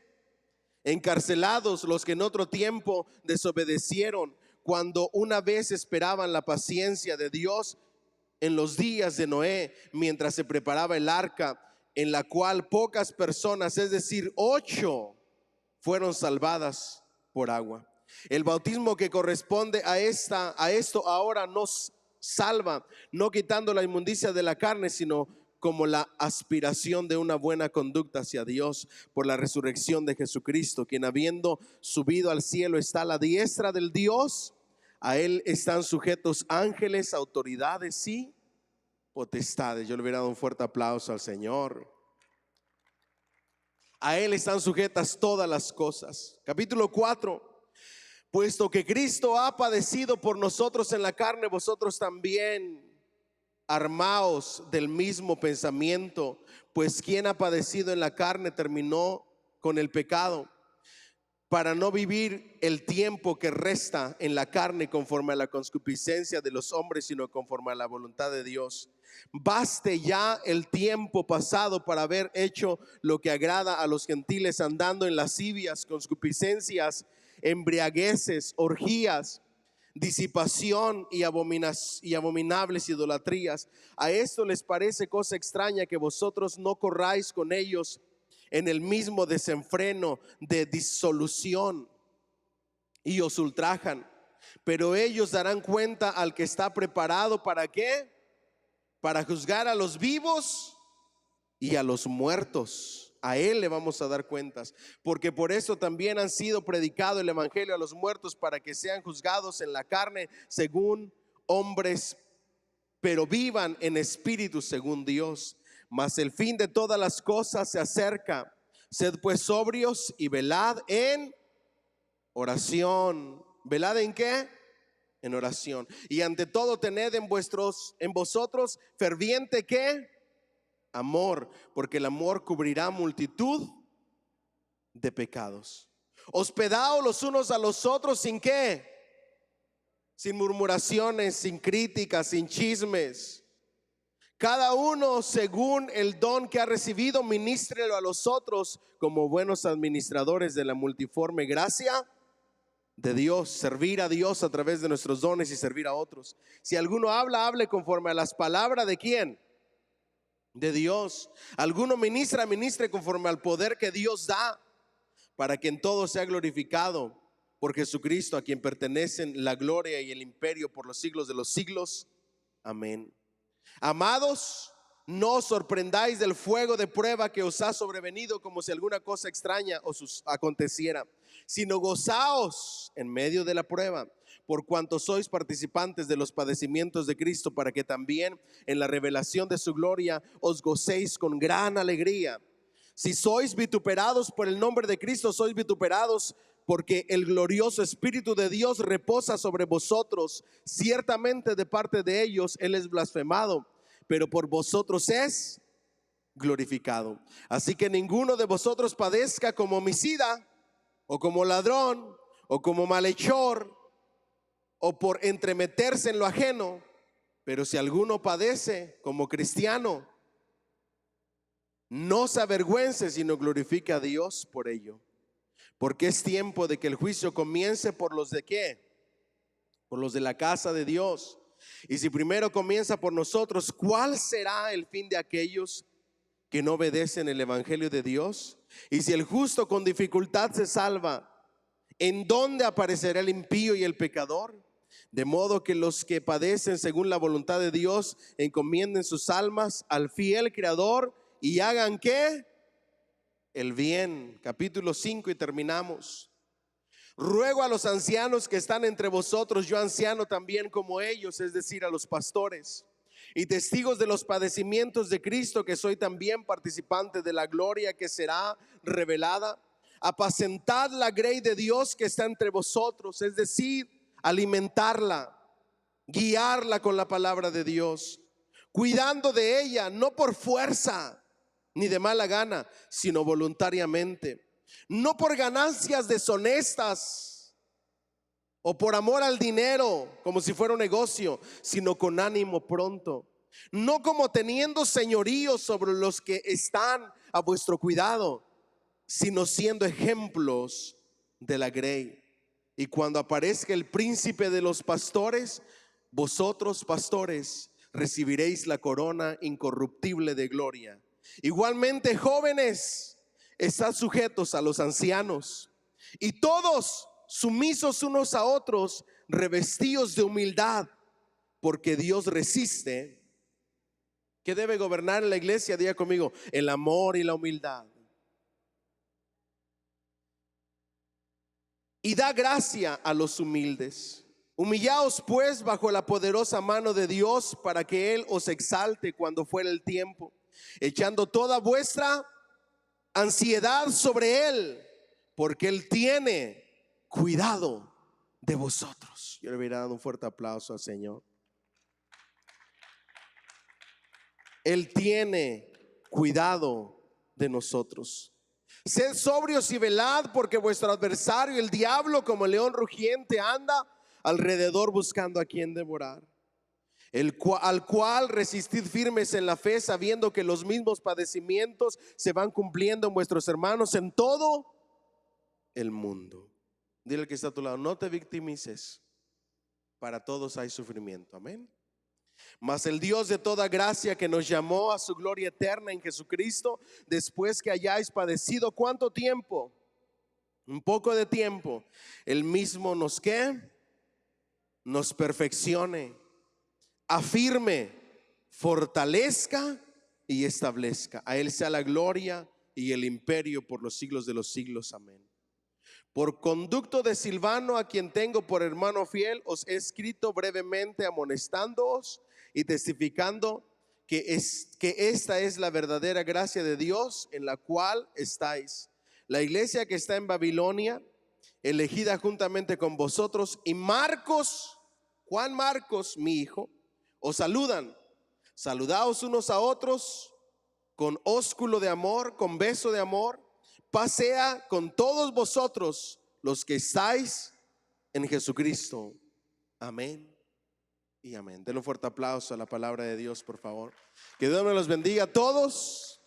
encarcelados, los que en otro tiempo desobedecieron, cuando una vez esperaban la paciencia de Dios en los días de Noé, mientras se preparaba el arca, en la cual pocas personas, es decir, 8, fueron salvadas por agua. El bautismo que corresponde a esto ahora nos salva, no quitando la inmundicia de la carne, sino como la aspiración de una buena conducta hacia Dios por la resurrección de Jesucristo, quien habiendo subido al cielo está a la diestra del Dios. A él están sujetos ángeles, autoridades y potestades. Yo le hubiera dado un fuerte aplauso al Señor. A él están sujetas todas las cosas. Capítulo 4. Puesto que Cristo ha padecido por nosotros en la carne, vosotros también armaos del mismo pensamiento, pues quien ha padecido en la carne terminó con el pecado, para no vivir el tiempo que resta en la carne conforme a la concupiscencia de los hombres, sino conforme a la voluntad de Dios. Baste ya el tiempo pasado para haber hecho lo que agrada a los gentiles, andando en lascivias, concupiscencias, embriagueces, orgías, disipación y abominables idolatrías. A esto les parece cosa extraña que vosotros no corráis con ellos en el mismo desenfreno de disolución, y os ultrajan, pero ellos darán cuenta al que está preparado ¿para qué? Para juzgar a los vivos y a los muertos. A él le vamos a dar cuentas, porque por eso también han sido predicado el evangelio a los muertos, para que sean juzgados en la carne según hombres, pero vivan en espíritu según Dios. Mas el fin de todas las cosas se acerca. Sed pues sobrios y velad en oración. ¿Velad en qué? En oración. Y ante todo tened en vosotros ferviente ¿qué? Amor, porque el amor cubrirá multitud de pecados. Hospedaos los unos a los otros sin qué? Sin murmuraciones, sin críticas, sin chismes. Cada uno según el don que ha recibido, ministrelo a los otros como buenos administradores de la multiforme gracia de Dios. Servir a Dios a través de nuestros dones y servir a otros. Si alguno habla, hable conforme a las palabras de ¿quién? De Dios. Alguno ministra, ministre conforme al poder que Dios da, para que en todo sea glorificado por Jesucristo, a quien pertenecen la gloria y el imperio por los siglos de los siglos. Amén. Amados, no os sorprendáis del fuego de prueba que os ha sobrevenido, como si alguna cosa extraña os aconteciera, sino gozaos en medio de la prueba, por cuanto sois participantes de los padecimientos de Cristo, para que también en la revelación de su gloria os gocéis con gran alegría. Si sois vituperados por el nombre de Cristo, sois vituperados porque el glorioso Espíritu de Dios reposa sobre vosotros. Ciertamente de parte de ellos Él es blasfemado, pero por vosotros es glorificado. Así que ninguno de vosotros padezca como homicida, o como ladrón, o como malhechor, o por entremeterse en lo ajeno. Pero si alguno padece como cristiano, no se avergüence, sino glorifique a Dios por ello. Porque es tiempo de que el juicio comience por los de ¿qué? Por los de la casa de Dios. Y si primero comienza por nosotros, ¿cuál será el fin de aquellos que no obedecen el evangelio de Dios? Y si el justo con dificultad se salva, ¿en dónde aparecerá el impío y el pecador? De modo que los que padecen según la voluntad de Dios encomienden sus almas al fiel Creador y hagan ¿qué? el bien. Capítulo 5 y terminamos. Ruego a los ancianos que están entre vosotros, yo anciano también como ellos, es decir, a los pastores, y testigos de los padecimientos de Cristo, que soy también participante de la gloria que será revelada. Apacentad la grey de Dios que está entre vosotros, es decir, alimentarla, guiarla con la palabra de Dios, cuidando de ella, no por fuerza ni de mala gana, sino voluntariamente, no por ganancias deshonestas o por amor al dinero, como si fuera un negocio, sino con ánimo pronto, no como teniendo señorío sobre los que están a vuestro cuidado, sino siendo ejemplos de la grey. Y cuando aparezca el príncipe de los pastores, vosotros, pastores, recibiréis la corona incorruptible de gloria. Igualmente, jóvenes, estad sujetos a los ancianos, y todos sumisos unos a otros, revestidos de humildad, porque Dios resiste. ¿Qué debe gobernar en la iglesia? Diga conmigo: el amor y la humildad. Y da gracia a los humildes. Humillaos pues bajo la poderosa mano de Dios, para que Él os exalte cuando fuera el tiempo, echando toda vuestra ansiedad sobre Él, porque Él tiene cuidado de vosotros. Yo le hubiera dado un fuerte aplauso al Señor. Él tiene cuidado de nosotros. Sed sobrios y velad, porque vuestro adversario, el diablo, como león rugiente, anda alrededor buscando a quien devorar, al cual resistid firmes en la fe, sabiendo que los mismos padecimientos se van cumpliendo en vuestros hermanos en todo el mundo. Dile al que está a tu lado: no te victimices, para todos hay sufrimiento. Amén. Mas el Dios de toda gracia, que nos llamó a su gloria eterna en Jesucristo, después que hayáis padecido, ¿cuánto tiempo? Un poco de tiempo. El mismo nos nos perfeccione, afirme, fortalezca y establezca. A Él sea la gloria y el imperio por los siglos de los siglos. Amén. Por conducto de Silvano, a quien tengo por hermano fiel, os he escrito brevemente, amonestándoos y testificando que esta es la verdadera gracia de Dios en la cual estáis. La iglesia que está en Babilonia, elegida juntamente con vosotros, y Marcos, Juan Marcos, mi hijo, os saludan. Saludaos unos a otros con ósculo de amor, con beso de amor. Paz sea con todos vosotros los que estáis en Jesucristo. Amén y amén. Denle un fuerte aplauso a la palabra de Dios, por favor. Que Dios me los bendiga a todos.